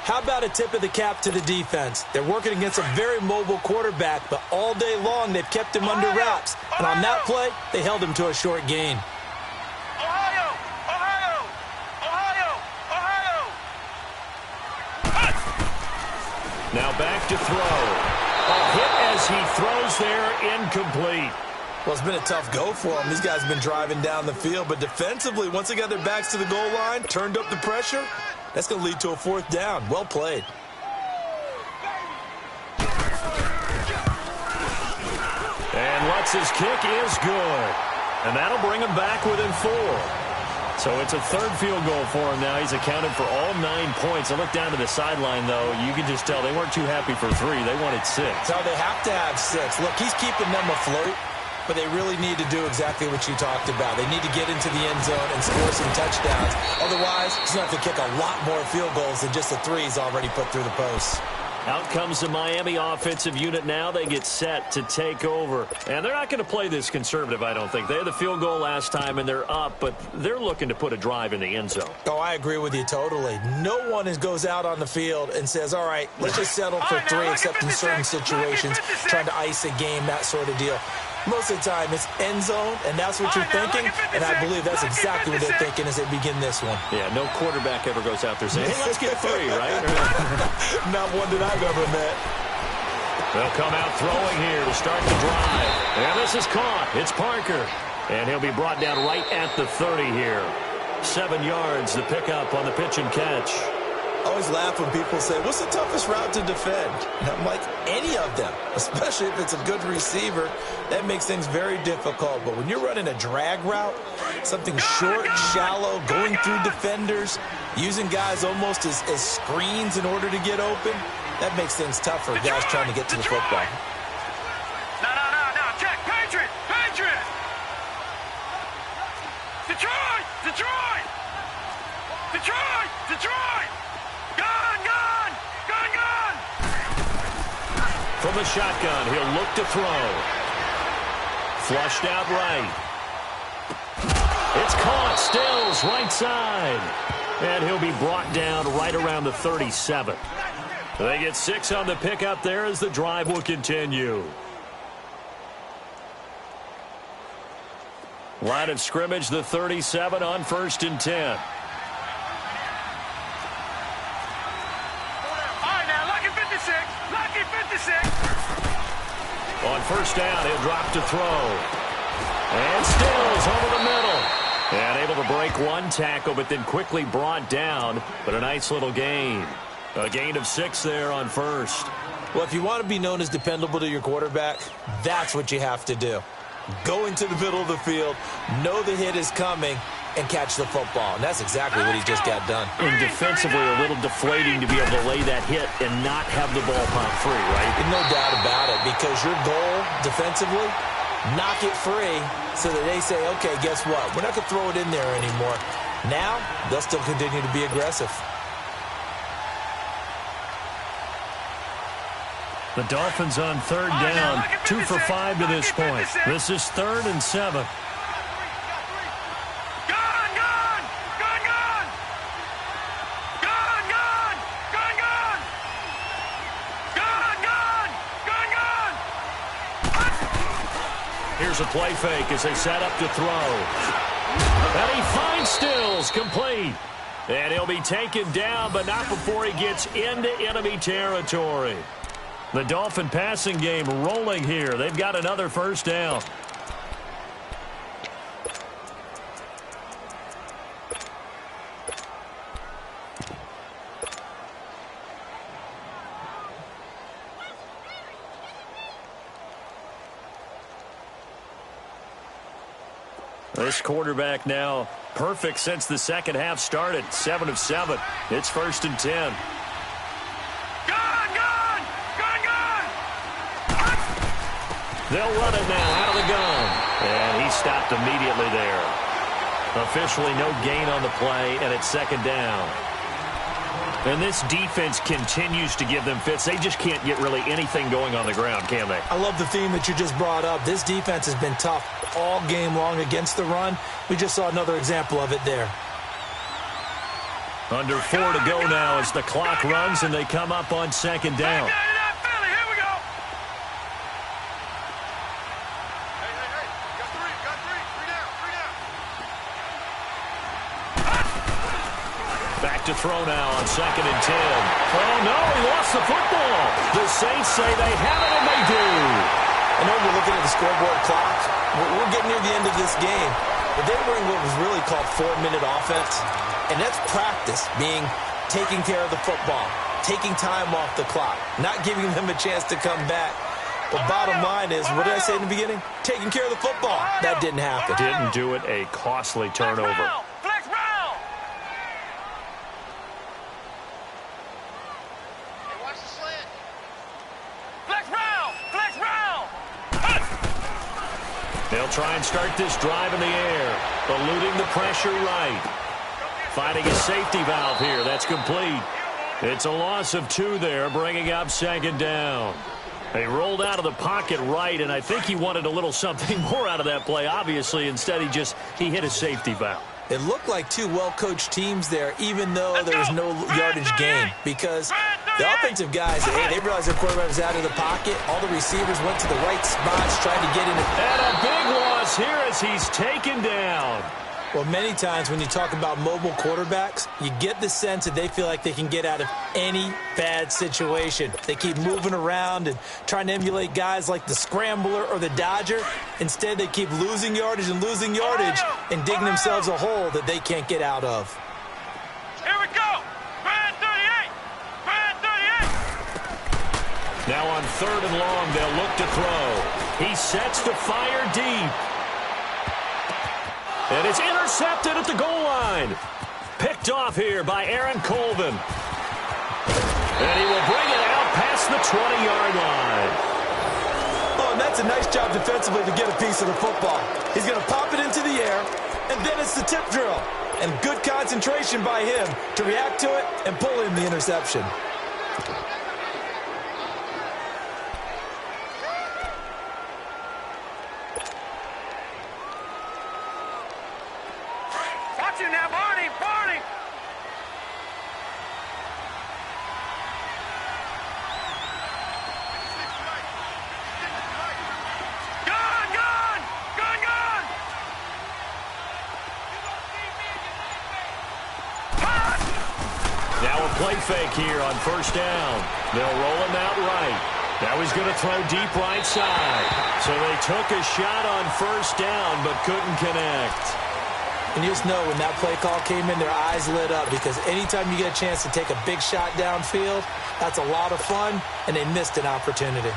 [SPEAKER 5] How about a tip of the cap to the defense? They're working against a very mobile quarterback, but all day long they've kept him under wraps. And on that play, they held him to a short gain.
[SPEAKER 6] Ohio! Ohio! Ohio! Ohio!
[SPEAKER 4] Now back to throw. A hit as he throws there, incomplete.
[SPEAKER 5] Well, it's been a tough go for them. These guys have been driving down the field, but defensively, once they got their backs to the goal line, turned up the pressure, that's going to lead to a 4th down. Well played.
[SPEAKER 4] And Lutz's kick is good. And that'll bring him back within 4. So it's a 3rd field goal for him now. He's accounted for all 9 points. I look down to the sideline, though. You can just tell they weren't too happy for 3. They wanted 6.
[SPEAKER 5] So they have to have 6. Look, he's keeping them afloat, but they really need to do exactly what you talked about. They need to get into the end zone and score some touchdowns. Otherwise, he's going to have to kick a lot more field goals than just the 3 he's already put through the posts.
[SPEAKER 4] Out comes the Miami offensive unit now. They get set to take over. And they're not going to play this conservative, I don't think. They had the field goal last time, and they're up, but they're looking to put a drive in the end zone.
[SPEAKER 5] Oh, I agree with you totally. No one goes out on the field and says, all right, let's just settle for 3, except in certain situations, trying to ice a game, that sort of deal. Most of the time, it's end zone, and that's what you're thinking, and I believe that's exactly what they're thinking as they begin this one.
[SPEAKER 4] Yeah, no quarterback ever goes out there saying, hey, let's get 3, right?
[SPEAKER 5] Not one that I've ever met.
[SPEAKER 4] They'll come out throwing here to start the drive. And this is caught. It's Parker. And he'll be brought down right at the 30 here. 7 yards, the pickup on the pitch and catch.
[SPEAKER 5] I always laugh when people say, what's the toughest route to defend? And I'm like, any of them, especially if it's a good receiver. That makes things very difficult. But when you're running a drag route, something short, shallow, going through defenders, using guys almost as screens in order to get open, that makes things tough for guys trying to get to the football.
[SPEAKER 6] No, check, Patriot! Patriot! Detroit! Detroit! Detroit! Detroit! Gun! Gun! Gun! Gun!
[SPEAKER 4] From the shotgun, he'll look to throw. Flushed out right. It's caught. Stills right side. And he'll be brought down right around the 37. They get 6 on the pickup there as the drive will continue. Line of scrimmage, the 37 on 1st and 10. On 1st down, he'll drop to throw. And Stills over the middle. And able to break 1 tackle, but then quickly brought down. But a nice little gain. A gain of 6 there on 1st.
[SPEAKER 5] Well, if you want to be known as dependable to your quarterback, that's what you have to do. Go into the middle of the field, know the hit is coming, and catch the football. And that's exactly what he just got done.
[SPEAKER 4] And defensively, a little deflating to be able to lay that hit and not have the ball pop free, right?
[SPEAKER 5] And no doubt about it, because your goal defensively, knock it free so that they say, okay, guess what? We're not going to throw it in there anymore. Now, they'll still continue to be aggressive.
[SPEAKER 4] The Dolphins on 3rd down, 2 for 5 to this point. This is 3rd and 7. Here's a play fake as they set up to throw. And he finds Stills, complete. And he'll be taken down, but not before he gets into enemy territory. The Dolphin passing game rolling here. They've got another 1st down. This quarterback now perfect since the second half started. 7 of 7. It's 1st and 10. They'll run it now out of the gun. And he stopped immediately there. Officially no gain on the play, and it's second down. And this defense continues to give them fits. They just can't get really anything going on the ground, can they?
[SPEAKER 5] I love the theme that you just brought up. This defense has been tough all game long against the run. We just saw another example of it there.
[SPEAKER 4] Under 4 to go now as the clock runs and they come up on second down. Back to throw now on second and 10. Oh, no, he lost the football. The Saints say they have it, and they do.
[SPEAKER 5] I know we're looking at the scoreboard clock. We're getting near the end of this game. But they were in what was really called 4-minute offense. And that's practice, being taking care of the football, taking time off the clock, not giving them a chance to come back. But bottom line is, what did I say in the beginning? Taking care of the football. That didn't happen.
[SPEAKER 4] Didn't do it, a costly turnover. They'll try and start this drive in the air, eluding the pressure right. Finding a safety valve here. That's complete. It's a loss of 2 there, bringing up second down. They rolled out of the pocket right, and I think he wanted a little something more out of that play. Obviously, instead he hit a safety valve.
[SPEAKER 5] It looked like 2 well-coached teams there, even though there was no yardage gain, because the offensive guys, they realized their quarterback was out of the pocket. All the receivers went to the right spots, tried to get in.
[SPEAKER 4] And a big loss here as he's taken down.
[SPEAKER 5] Well, many times when you talk about mobile quarterbacks, you get the sense that they feel like they can get out of any bad situation. They keep moving around and trying to emulate guys like the scrambler or the dodger. Instead, they keep losing yardage and digging themselves a hole that they can't get out of.
[SPEAKER 6] Here we go. Brad 38.
[SPEAKER 4] Now on 3rd and long, they'll look to throw. He sets to fire deep. And it's intercepted at the goal line. Picked off here by Aaron Colvin. And he will bring it out past the 20-yard line.
[SPEAKER 5] Oh, and that's a nice job defensively to get a piece of the football. He's going to pop it into the air, and then it's the tip drill. And good concentration by him to react to it and pull in the interception.
[SPEAKER 4] Play fake here on 1st down. They'll roll him out right. Now he's going to throw deep right side. So they took a shot on 1st down but couldn't connect.
[SPEAKER 5] And you just know when that play call came in, their eyes lit up, because anytime you get a chance to take a big shot downfield, that's a lot of fun, and they missed an opportunity.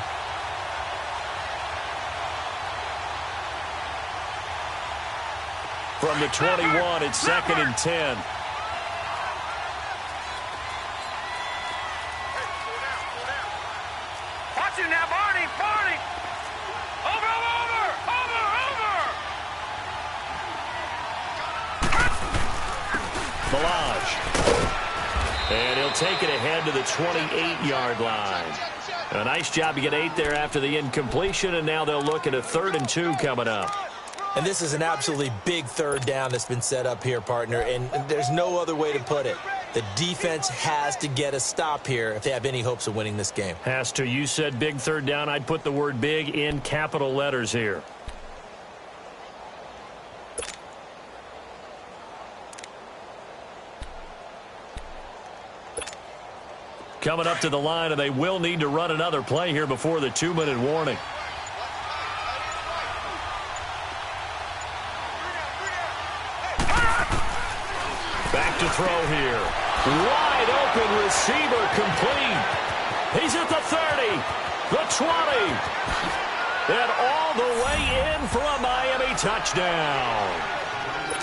[SPEAKER 4] From the 21, it's 2nd and 10. And he'll take it ahead to the 28-yard line. A nice job to get 8 there after the incompletion, and now they'll look at a 3rd and 2 coming up.
[SPEAKER 5] And this is an absolutely big 3rd down that's been set up here, partner, and there's no other way to put it. The defense has to get a stop here if they have any hopes of winning this game.
[SPEAKER 4] Has to. You said big 3rd down. I'd put the word big in capital letters here. Coming up to the line, and they will need to run another play here before the 2-minute warning. Back to throw here. Wide open receiver complete. He's at the 30, the 20, and all the way in for a Miami touchdown.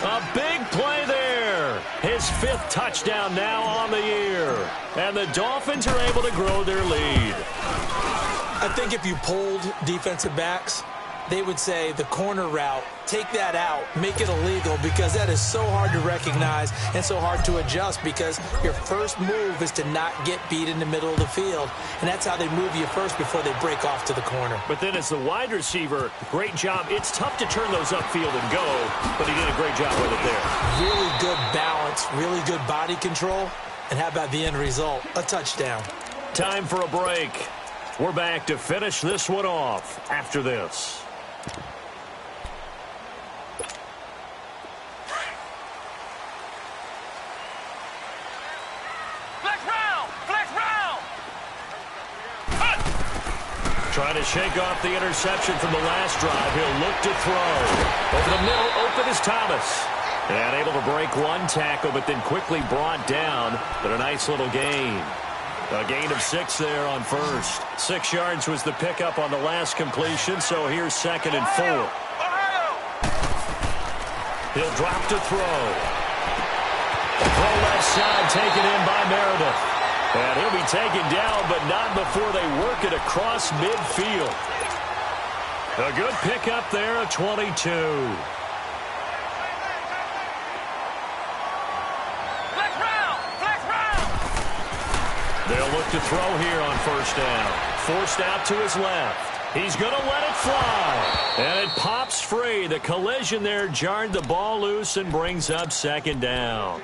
[SPEAKER 4] A big play there. His 5th touchdown now on the year. And the Dolphins are able to grow their lead.
[SPEAKER 5] I I think if you polled defensive backs, they would say the corner route, take that out, make it illegal, because that is so hard to recognize and so hard to adjust, because your first move is to not get beat in the middle of the field, and that's how they move you first before they break off to the corner.
[SPEAKER 4] But then as the wide receiver, great job. It's tough to turn those upfield and go, but he did a great job with it there.
[SPEAKER 5] Really good balance, really good body control, and how about the end result? A touchdown.
[SPEAKER 4] Time for a break. We're back to finish this one off after this. Trying to shake off the interception from the last drive. He'll look to throw. Over the middle, open is Thomas. And able to break one tackle, but then quickly brought down. But a nice little gain. A gain of 6 there on first. 6 yards was the pickup on the last completion, so here's 2nd and 4. He'll drop to throw. Throw left side, taken in by Meredith. And he'll be taken down, but not before they work it across midfield. A good pickup there of 22. They'll look to throw here on first down. Forced out to his left. He's going to let it fly. And it pops free. The collision there jarred the ball loose and brings up 2nd down.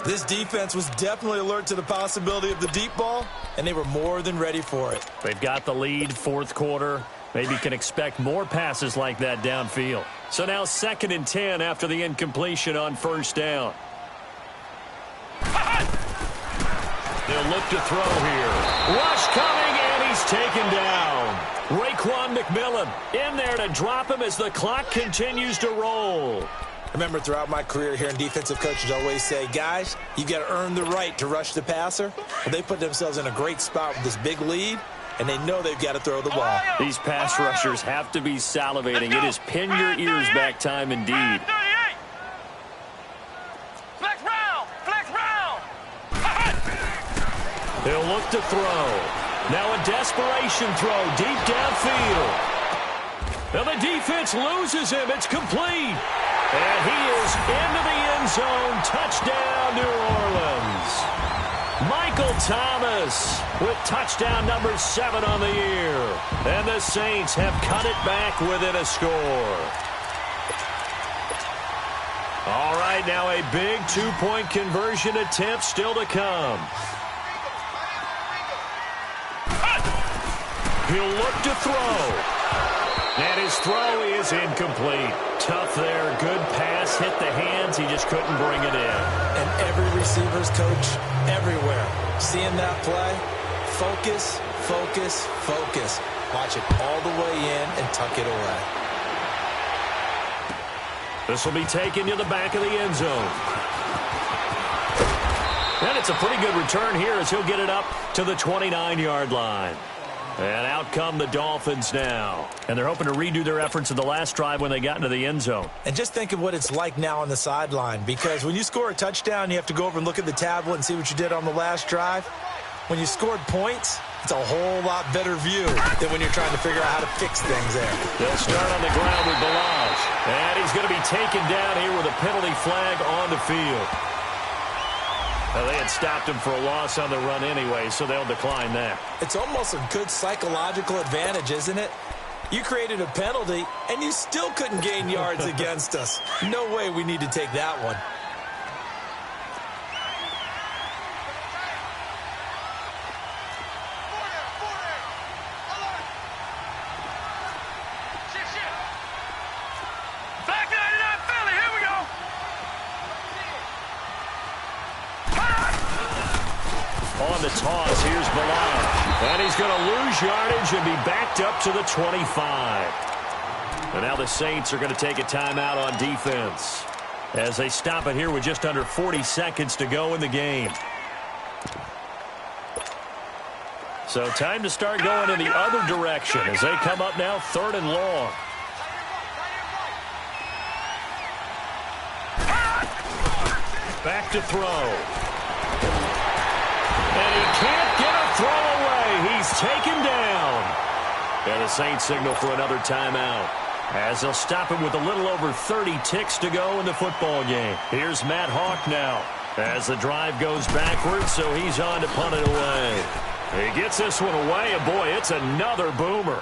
[SPEAKER 5] This defense was definitely alert to the possibility of the deep ball, and they were more than ready for it.
[SPEAKER 4] They've got the lead, 4th quarter. Maybe can expect more passes like that downfield. So now 2nd and 10 after the incompletion on first down. They'll look to throw here. Rush coming, and he's taken down. Raekwon McMillan in there to drop him as the clock continues to roll.
[SPEAKER 5] Remember, throughout my career here in defensive coaches always say, guys, you've got to earn the right to rush the passer. Well, they put themselves in a great spot with this big lead, and they know they've got to throw the ball.
[SPEAKER 4] These pass rushers have to be salivating. It is pin your ears back time indeed. They'll look to throw. Now a desperation throw deep downfield. Now the defense loses him. It's complete. And he is into the end zone. Touchdown, New Orleans. Michael Thomas with touchdown number 7 on the year. And the Saints have cut it back within a score. All right, now a big 2-point conversion attempt still to come. He'll look to throw. And his throw is incomplete. Tough there. Good pass. Hit the hands. He just couldn't bring it in.
[SPEAKER 5] And every receiver's coach everywhere. Seeing that play, focus, focus, focus. Watch it all the way in and tuck it away.
[SPEAKER 4] This will be taken to the back of the end zone. And it's a pretty good return here as he'll get it up to the 29-yard line. And out come the Dolphins now. And they're hoping to redo their efforts in the last drive when they got into the end zone.
[SPEAKER 5] And just think of what it's like now on the sideline, because when you score a touchdown, you have to go over and look at the tablet and see what you did on the last drive. When you scored points, it's a whole lot better view than when you're trying to figure out how to fix things there.
[SPEAKER 4] They'll start on the ground with Balaj. And he's going to be taken down here with a penalty flag on the field. Well, they had stopped him for a loss on the run anyway, so they'll decline that.
[SPEAKER 5] It's almost a good psychological advantage, isn't it? You created a penalty, and you still couldn't gain yards against us. No way we need to take that one.
[SPEAKER 4] On the toss, here's Balaj. And he's going to lose yardage and be backed up to the 25. And now the Saints are going to take a timeout on defense as they stop it here with just under 40 seconds to go in the game. So time to start going in the other direction as they come up now 3rd and long. Back to throw. And he can't get a throw away. He's taken down. The Saints signal for another timeout, as they'll stop him with a little over 30 ticks to go in the football game. Here's Matt Hawk now, as the drive goes backwards, so he's on to punt it away. He gets this one away, and boy, it's another boomer.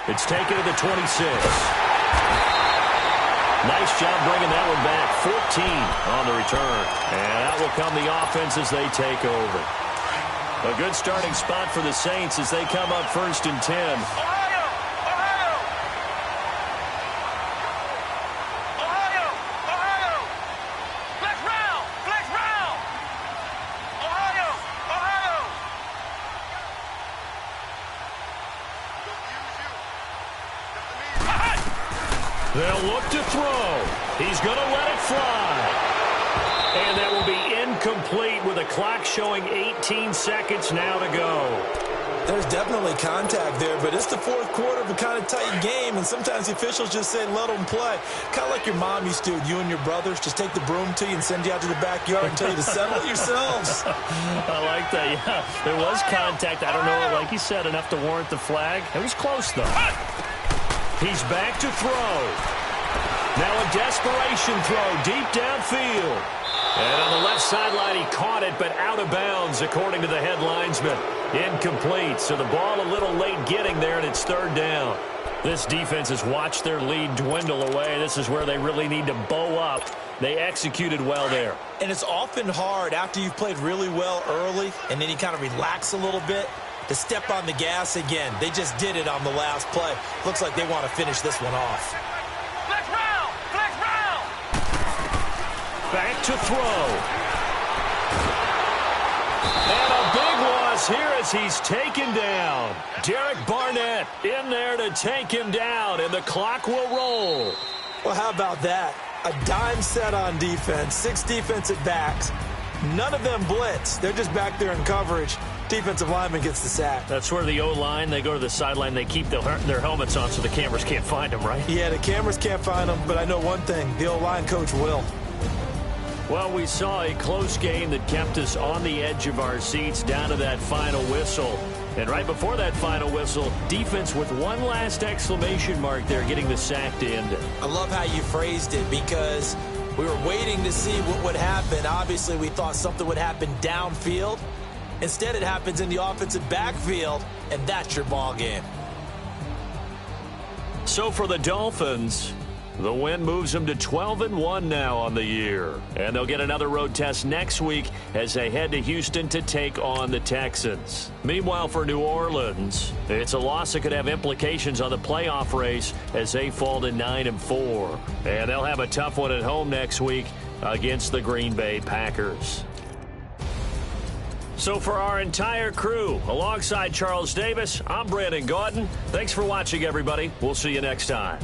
[SPEAKER 4] It's taken to the 26. Nice job bringing that one back. 14 on the return. And out will come the offense as they take over. A good starting spot for the Saints as they come up 1st and 10.
[SPEAKER 6] Ohio! Ohio! Ohio! Ohio! Flex round! Flex round! Ohio! Ohio!
[SPEAKER 4] They'll look to throw. He's going to let it fly. And that will be incomplete with the clock showing 18 seconds now to go.
[SPEAKER 5] There's definitely contact there, but it's the fourth quarter of a kind of tight game, and sometimes the officials just say let them play. Kind of like your mom used to, you and your brothers, just take the broom to you and send you out to the backyard and tell you to settle it yourselves.
[SPEAKER 4] I like that, yeah. There was contact. I don't know, like you said, enough to warrant the flag. It was close, though. He's back to throw. Now a desperation throw deep downfield. And on the left sideline, he caught it, but out of bounds, according to the head linesman. Incomplete, so the ball a little late getting there, and it's 3rd down. This defense has watched their lead dwindle away. This is where they really need to bow up. They executed well there.
[SPEAKER 5] And it's often hard after you've played really well early, and then you kind of relax a little bit, to step on the gas again. They just did it on the last play. Looks like they want to finish this one off.
[SPEAKER 6] Flex round! Flex round!
[SPEAKER 4] Back to throw. And a big loss here as he's taken down. Derek Barnett in there to take him down, and the clock will roll.
[SPEAKER 5] Well, how about that? A dime set on defense, 6 defensive backs. None of them blitz. They're just back there in coverage. Defensive lineman gets the sack.
[SPEAKER 4] That's where the O-line, they go to the sideline, they keep their helmets on so the cameras can't find them, right?
[SPEAKER 5] Yeah, the cameras can't find them, but I know one thing. The O-line coach will.
[SPEAKER 4] Well, we saw a close game that kept us on the edge of our seats down to that final whistle. And right before that final whistle, defense with one last exclamation mark there, getting the sack to end it.
[SPEAKER 5] I love how you phrased it because we were waiting to see what would happen. Obviously, we thought something would happen downfield. Instead, it happens in the offensive backfield, and that's your ball game.
[SPEAKER 4] So for the Dolphins, the win moves them to 12-1 now on the year. And they'll get another road test next week as they head to Houston to take on the Texans. Meanwhile, for New Orleans, it's a loss that could have implications on the playoff race as they fall to 9-4. And they'll have a tough one at home next week against the Green Bay Packers. So for our entire crew, alongside Charles Davis, I'm Brandon Gaudin. Thanks for watching, everybody. We'll see you next time.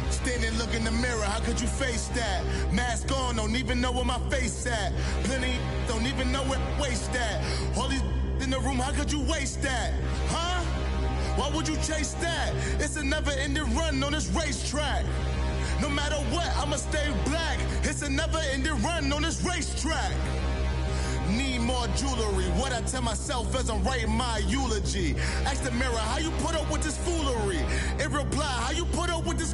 [SPEAKER 7] Standing, look in the mirror, how could you face that? Mask on, don't even know where my face at. Plenty don't even know where waist at. All these in the room, how could you waste that? Huh? Why would you chase that? It's a never-ending run on this racetrack. No matter what, I'ma stay black. It's a never-ending run on this racetrack. Need more jewelry. What I tell myself as I'm writing my eulogy. Ask the mirror, how you put up with this foolery? It reply, how you put up with this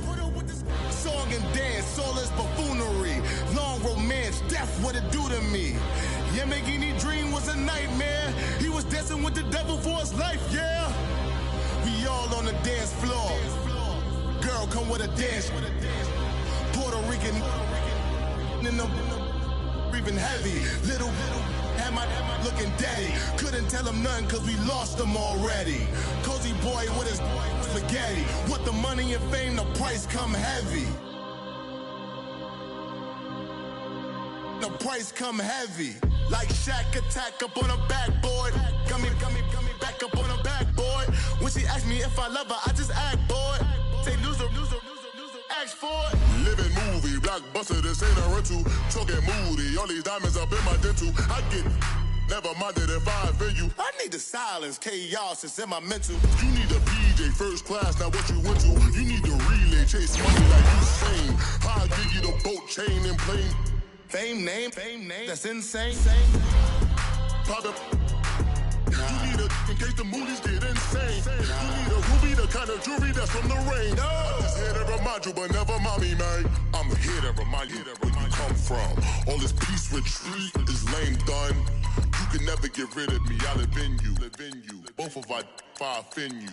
[SPEAKER 7] song and dance, all this buffoonery. Long romance, death, what it do to me? Yamagini dream was a nightmare. He was dancing with the devil for his life, yeah. We all on the dance floor. Girl, come with a dance. Puerto Rican in the breathing heavy. Little had my looking daddy. Couldn't tell him nothing cause we lost him already. Cozy boy with his spaghetti. With the money and fame, the price come heavy. The price come heavy. Like Shaq attack up on a backboard. Got me back up on a backboard. When she asked me if I love her, I just act bored. Say loser, ask for it. Living movie, blockbuster, this ain't a rental. Talking moody, all these diamonds up in my dental. I get never minded if I offend you. I need the silence, chaos is in my mental. You need a PJ, first class, not what you went to. You need the relay, chase money like you sane. I'll give you the boat, chain, and plane. Fame name, that's insane. Private. You need a in case the movies get insane. You need a ruby, the kind of jewelry that's from the rain. I'm just here to remind you, but never mind me, man. I'm here to remind you where you come from. All this peace retreat is lame done. You can never get rid of me. I live in you. Both of us, if I offend you.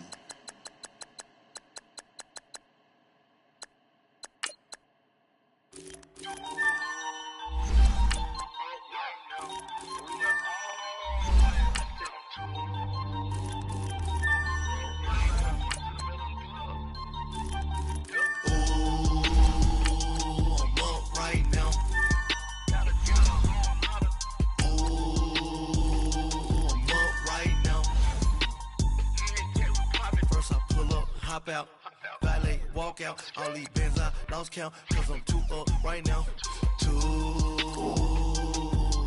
[SPEAKER 8] Hop out, valet, walk out. All these bands I lost count, cause I'm too up right now. Too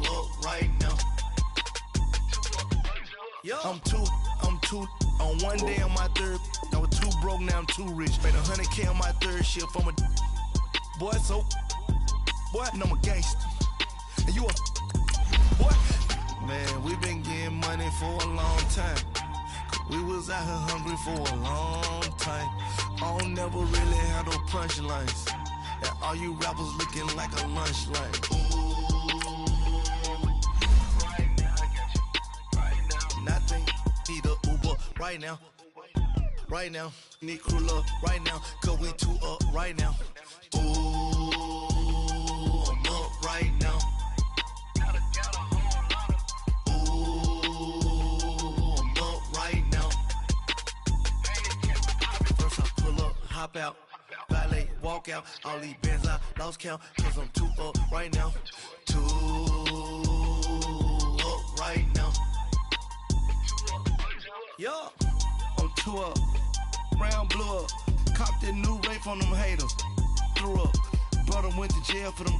[SPEAKER 8] up right now. Yo. I'm too on one day on my third. I was too broke, now I'm too rich. Made 100K on my third shift. I'm a boy, so boy, and I'm a gangster. And you a boy. Man, we been getting money for a long time. We was out here hungry for a long time. I don't never really had no punchlines. And all you rappers looking like a lunch line. Right now, I got you. Right now. Nothing. Need a Uber right now. Right now. Need crew love right now. Cause we too up right now. Ooh, I'm up right now. Hop out, valet, walk out. All these bands I lost count, cause I'm too up right now. Too up right now. Yo, I'm too up. Round blew up. Copped that new rape on them haters. Threw up. Brother went to jail for them.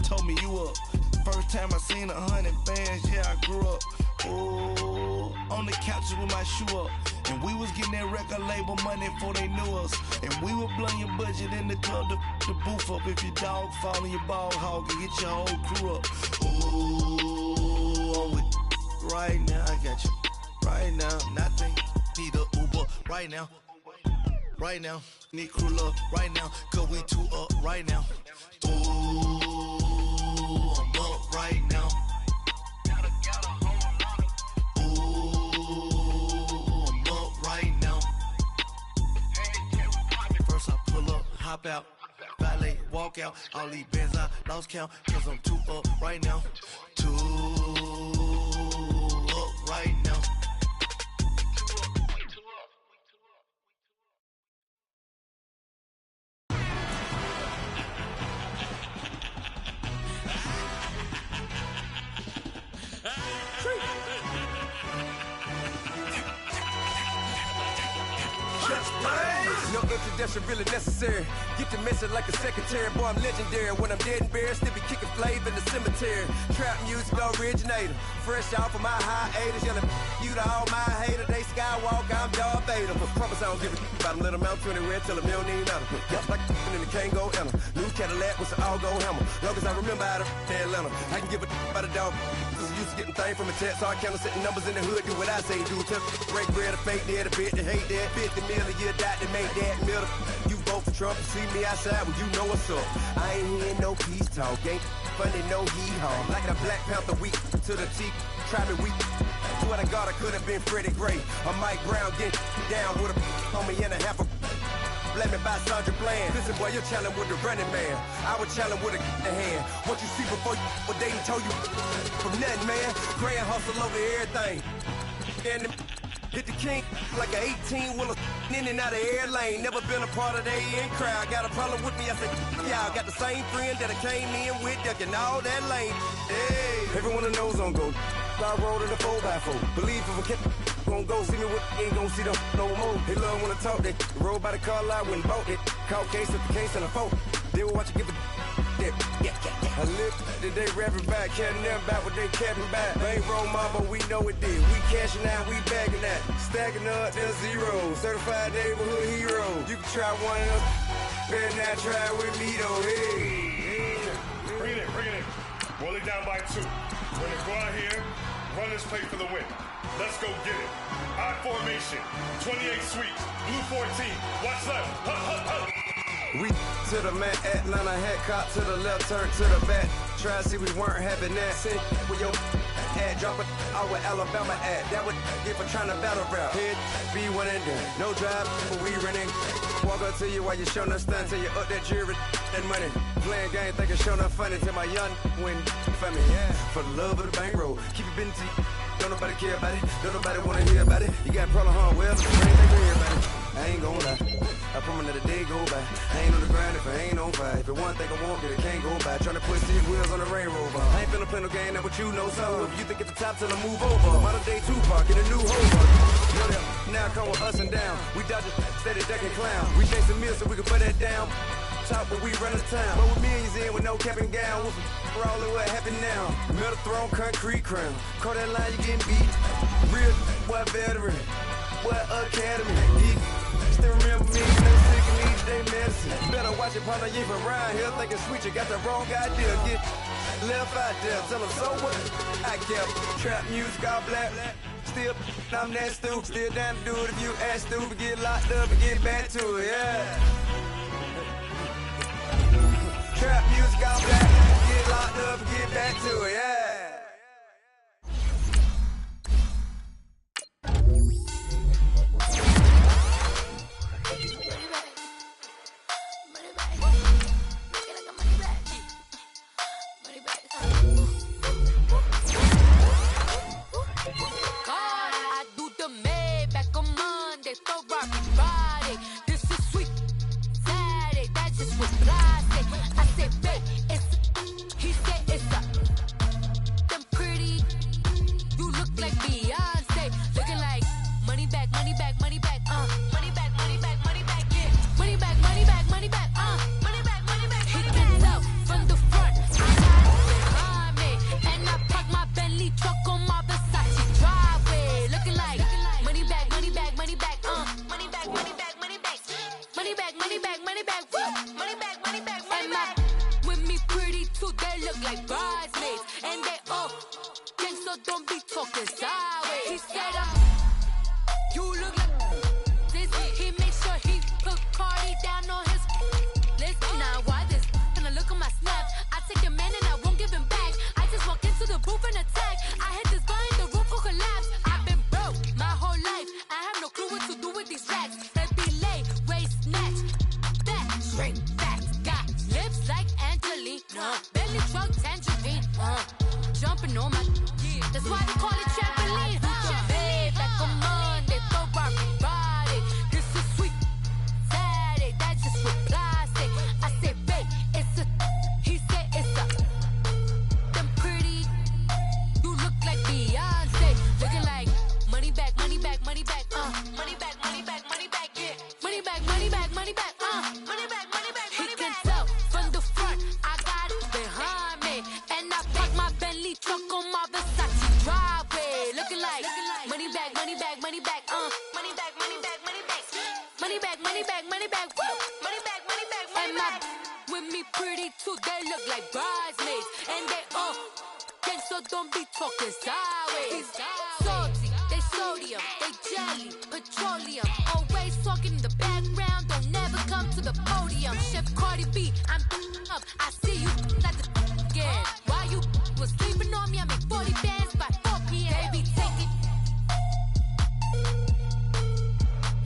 [SPEAKER 8] Told me you up. First time I seen 100 bands, yeah, I grew up. Ooh, on the couch with my shoe up. And we was getting that record label money before they knew us. And we were blowing your budget in the club to the booth up. If your dog fall in your ball hog and get your whole crew up. Ooh, I'm with right now, I got you. Right now, nothing. Need a Uber right now. Right now, need crew love right now. Cause we too up right now. Ooh, I'm up right now. Hop out, valet, walk out. All these bands I lost count, cause I'm too up right now. Too up right now.
[SPEAKER 9] No introduction really necessary. Get the message like a secretary. Boy, I'm legendary. When I'm dead and buried, still be kicking flavor in the cemetery. Trap music originator. Fresh off of my hiatus. Yelling you to all my haters. They skywalk, I'm Darth Vader. Promise I don't give a about them. Let them out to anywhere. Tell them they don't need nothing. Just like and the can't go enter. New Cadillac with an all-go hammer. Long as I remember how to Atlanta. I can give a about a dog. I'm used to getting things from a text. So I count setting numbers in the hood. Do what I say do. Tell break bread or fake dead. A bit to hate that. 50 million a year dot to make that middle. You vote for Trump, you see me outside, well, you know what's up. I ain't hearing no peace talk, ain't funny, no hee-haw. Like a Black Panther week to the teeth, try me weak. Swear to God, I could have been Freddie Gray. Or Mike Brown getting down with a homie and a half a blame me by Sandra Bland. Listen, boy, you're challenging with the running man. I was challenging with a hand. What you see before you, what they told you from nothing, man. Grand hustle over everything. And hit the king like an 18-wheeler in and out of air lane. Never been a part of the in crowd. Got a problem with me, I said, y'all got the same friend that I came in with, ducking all that lane. Hey, everyone that knows on go. I rolled in a 4x4. Believe if a kid gon' go see me with ain't gon' see them no more. They love when I talk, they roll by the car lot when bought it. Caught case at the case and a phone. They will watch you give a dip. I live that they rapping back, carrying them back what they capping back. They ain't roll mama, we know it did. We cashing out, we bagging that. Stacking up, there's zero. Certified neighborhood hero. You can try one of them, better not try with me though. Hey.
[SPEAKER 6] Bring it in. Roll it down by 2. We're gonna go out here, run this play for the win. Let's go get it. I formation, 28 sweeps, blue 14. Watch left. Hup.
[SPEAKER 9] We to the man, Atlanta head cop to the left, turn to the back. Try to see we weren't having that. Send with your ad, drop it out with Alabama ad. That would get for trying to battle rap. Head, be one and done. No drive, but we running. Walk up to you while you showing us stunt till you up that jury and money. Playing game, thinking showing up funny till my young win for me. Yeah, for the love of the bankroll. Keep it busy. Don't nobody care about it. Don't nobody wanna hear about it. You got a problem, huh? Well, I ain't think hear about it. I ain't gon' lie. I promise that a day go by. I ain't on the grind if I ain't on fire. If it one thing I want, then it can't go by. Tryna put these wheels on the Range Rover. I ain't finna play no game, that what you know. So if you think at the top till I move over. Modern day Tupac in a new Hova. Know that now come with us and down. We dodge it, steady ducking clown. We chase the meal so we can put that down. Top, but we run the town. But with millions in with no cap and gown. We're all in what happened now. Metal throne, concrete crown. Call that line, you getting beat. Real, what veteran? What academy? He still remember me, no sick and need they medicine. Better watch it, partner, you from around here thinking sweet, you got the wrong idea. Get left out there, tell them so what? I kept trap music, all black. Still, I'm that stupid, still down to do it if you ask stupid. Get locked up and get back to it, yeah. Trap music, all black. Get locked up and get back to it, yeah.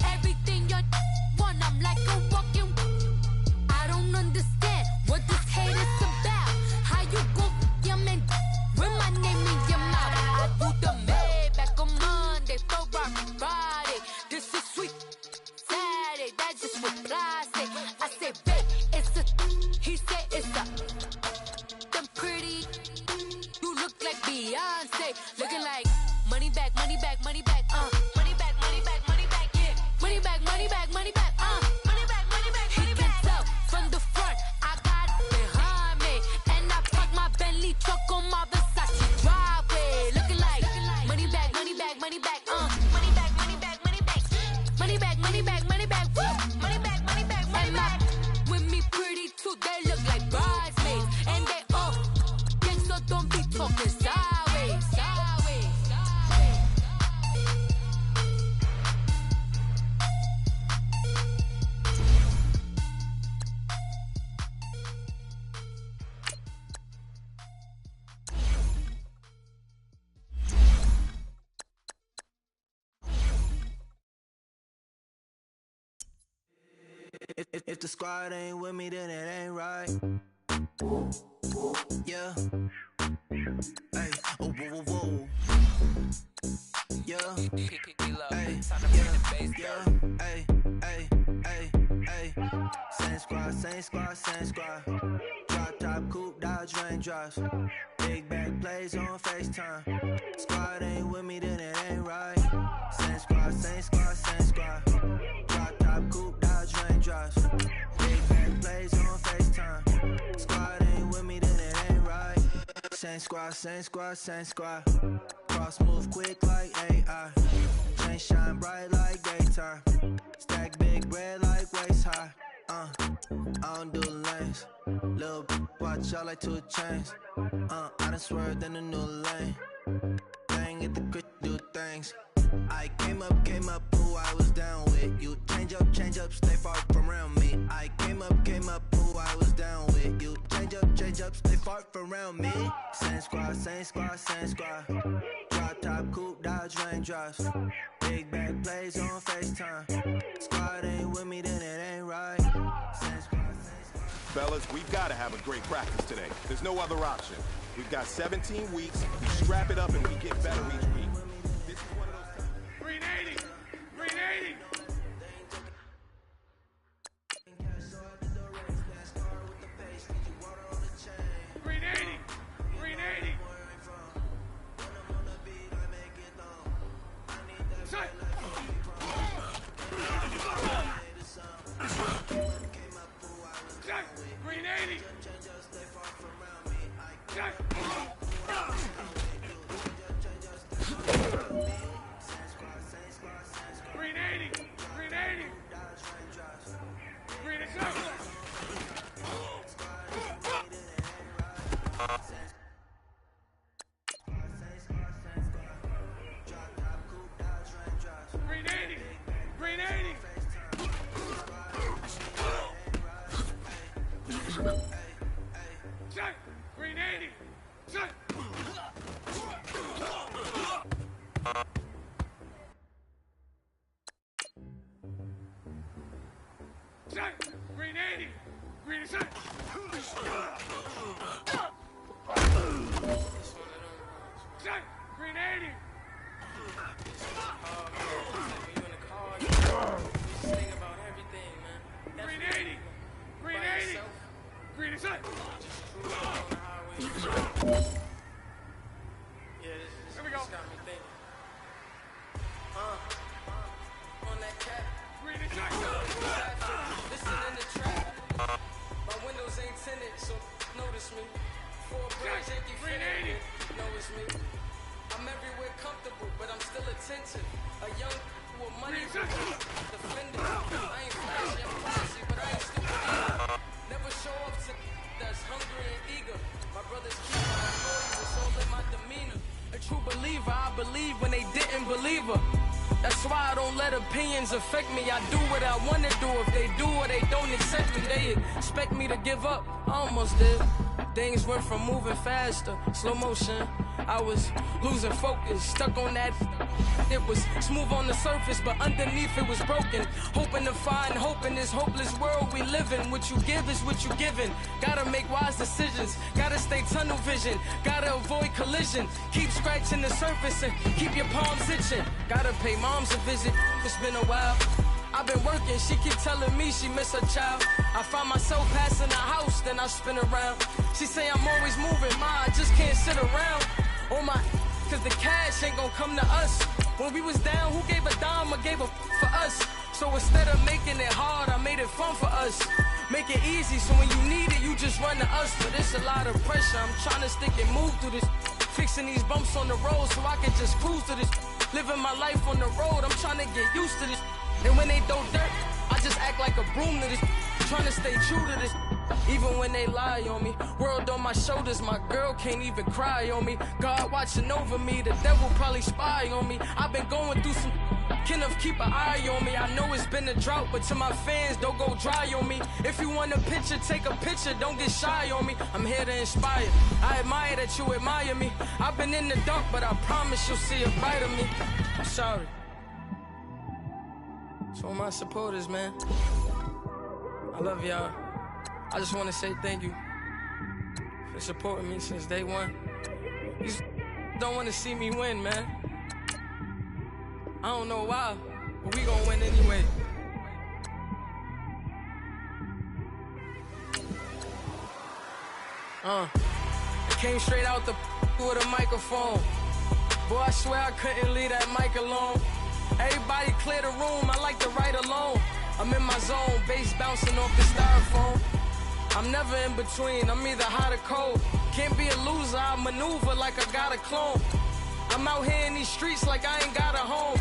[SPEAKER 10] Everything you want, I'm like a walk. way. Looking like money back, money back, money back, money back, money back, money back, yeah. Money back, money back, money back, money back, money back, money back. He can tell from the front, I got it behind me, and I park my Bentley truck on my Versace driveway. Looking like money back, money back, money back, money back, money back, money back, money back, money back, money back, woo. Money back, money back, money back. With me pretty too, they look like bridesmaids, and they all gang, so don't be talking sideways, sideways, sideways.
[SPEAKER 11] If the squad ain't with me, then it ain't right. Yeah. Hey. Oh, whoa, whoa, whoa. Yeah. Hey. Yeah. Hey. Hey. Hey. Hey. Same squad, same squad, same squad. Drop top, coupe, Dodge raindrops. Big back plays on FaceTime. Squad ain't with me, then it ain't right. Same squad, same squad, same squad. Drop top, coupe, Dodge raindrops. Big back plays on FaceTime. Squad ain't with me, then it ain't right. Same squad, same squad, same squad. Cross move quick like AI. Chain shine bright like daytime. Stack big bread like waist high. I don't do lanes. Lil' watch out like 2 chains. I done swerved in a new lane. Bang at the crit, do things. I came up, who I was down with. You change up, stay far from around me. I came up, who I was down with. You change up, stay far from around me. Same squad, same squad, same squad. Drop top, coupe, Dodge raindrops. Big back plays on FaceTime. Squad ain't with me, then it ain't right. Same squad, same squad.
[SPEAKER 12] Fellas, we've got to have a great practice today. There's no other option. We've got 17 weeks. We strap it up and we get better each week. This is one of those times.
[SPEAKER 6] 380! 380!
[SPEAKER 13] Opinions affect me. I do what I want to do. If they do or they don't accept me, they expect me to give up. I almost did. Things went from moving faster, slow motion. I was losing focus, stuck on that. It was smooth on the surface, but underneath it was broken. Hoping to find hope in this hopeless world we live in. What you give is what you given. Gotta make wise decisions. Gotta stay tunnel vision. Gotta avoid collision. Keep scratching the surface and keep your palms itching. Gotta pay moms a visit. It's been a while. I've been working, she keep telling me she miss her child. I find myself passing the house, then I spin around. She say I'm always moving, ma, I just can't sit around. On my cause the cash ain't gon' come to us. When we was down, who gave a dime or gave a for us? So instead of making it hard, I made it fun for us. Make it easy, so when you need it, you just run to us. But it's a lot of pressure, I'm trying to stick and move through this. Fixing these bumps on the road so I can just cruise to this. Living my life on the road, I'm trying to get used to this. And when they throw dirt, I just act like a broom to this. Trying to stay true to this. Even when they lie on me, world on my shoulders, my girl can't even cry on me. God watching over me, the devil probably spy on me. I've been going through some, Kenneth keep an eye on me. I know it's been a drought, but to my fans, don't go dry on me. If you want a picture, take a picture, don't get shy on me. I'm here to inspire, I admire that you admire me. I've been in the dark, but I promise you'll see a brighter me. I'm sorry. To all my supporters, man, I love y'all. I just want to say thank you for supporting me since day one. You don't want to see me win, man. I don't know why, but we gon' win anyway. I came straight out the with a microphone. Boy, I swear I couldn't leave that mic alone. Everybody clear the room, I like to write alone. I'm in my zone, bass bouncing off the styrofoam. I'm never in between, I'm either hot or cold. Can't be a loser, I maneuver like I got a clone. I'm out here in these streets like I ain't got a home.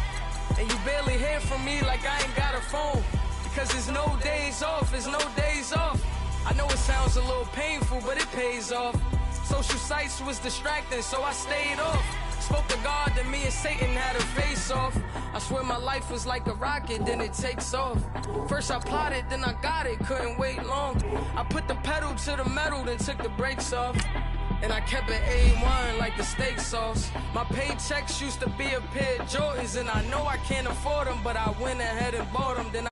[SPEAKER 13] And you barely hear from me like I ain't got a phone. Because there's no days off, there's no days off. I know it sounds a little painful, but it pays off. Social sites was distracting, so I stayed off. Spoke to God, then me and Satan had a face off. I swear my life was like a rocket, then it takes off. First I plotted, then I got it, couldn't wait long. I put the pedal to the metal, then took the brakes off. And I kept it A1 like the steak sauce. My paychecks used to be a pair of Jordans, and I know I can't afford them, but I went ahead and bought them. Then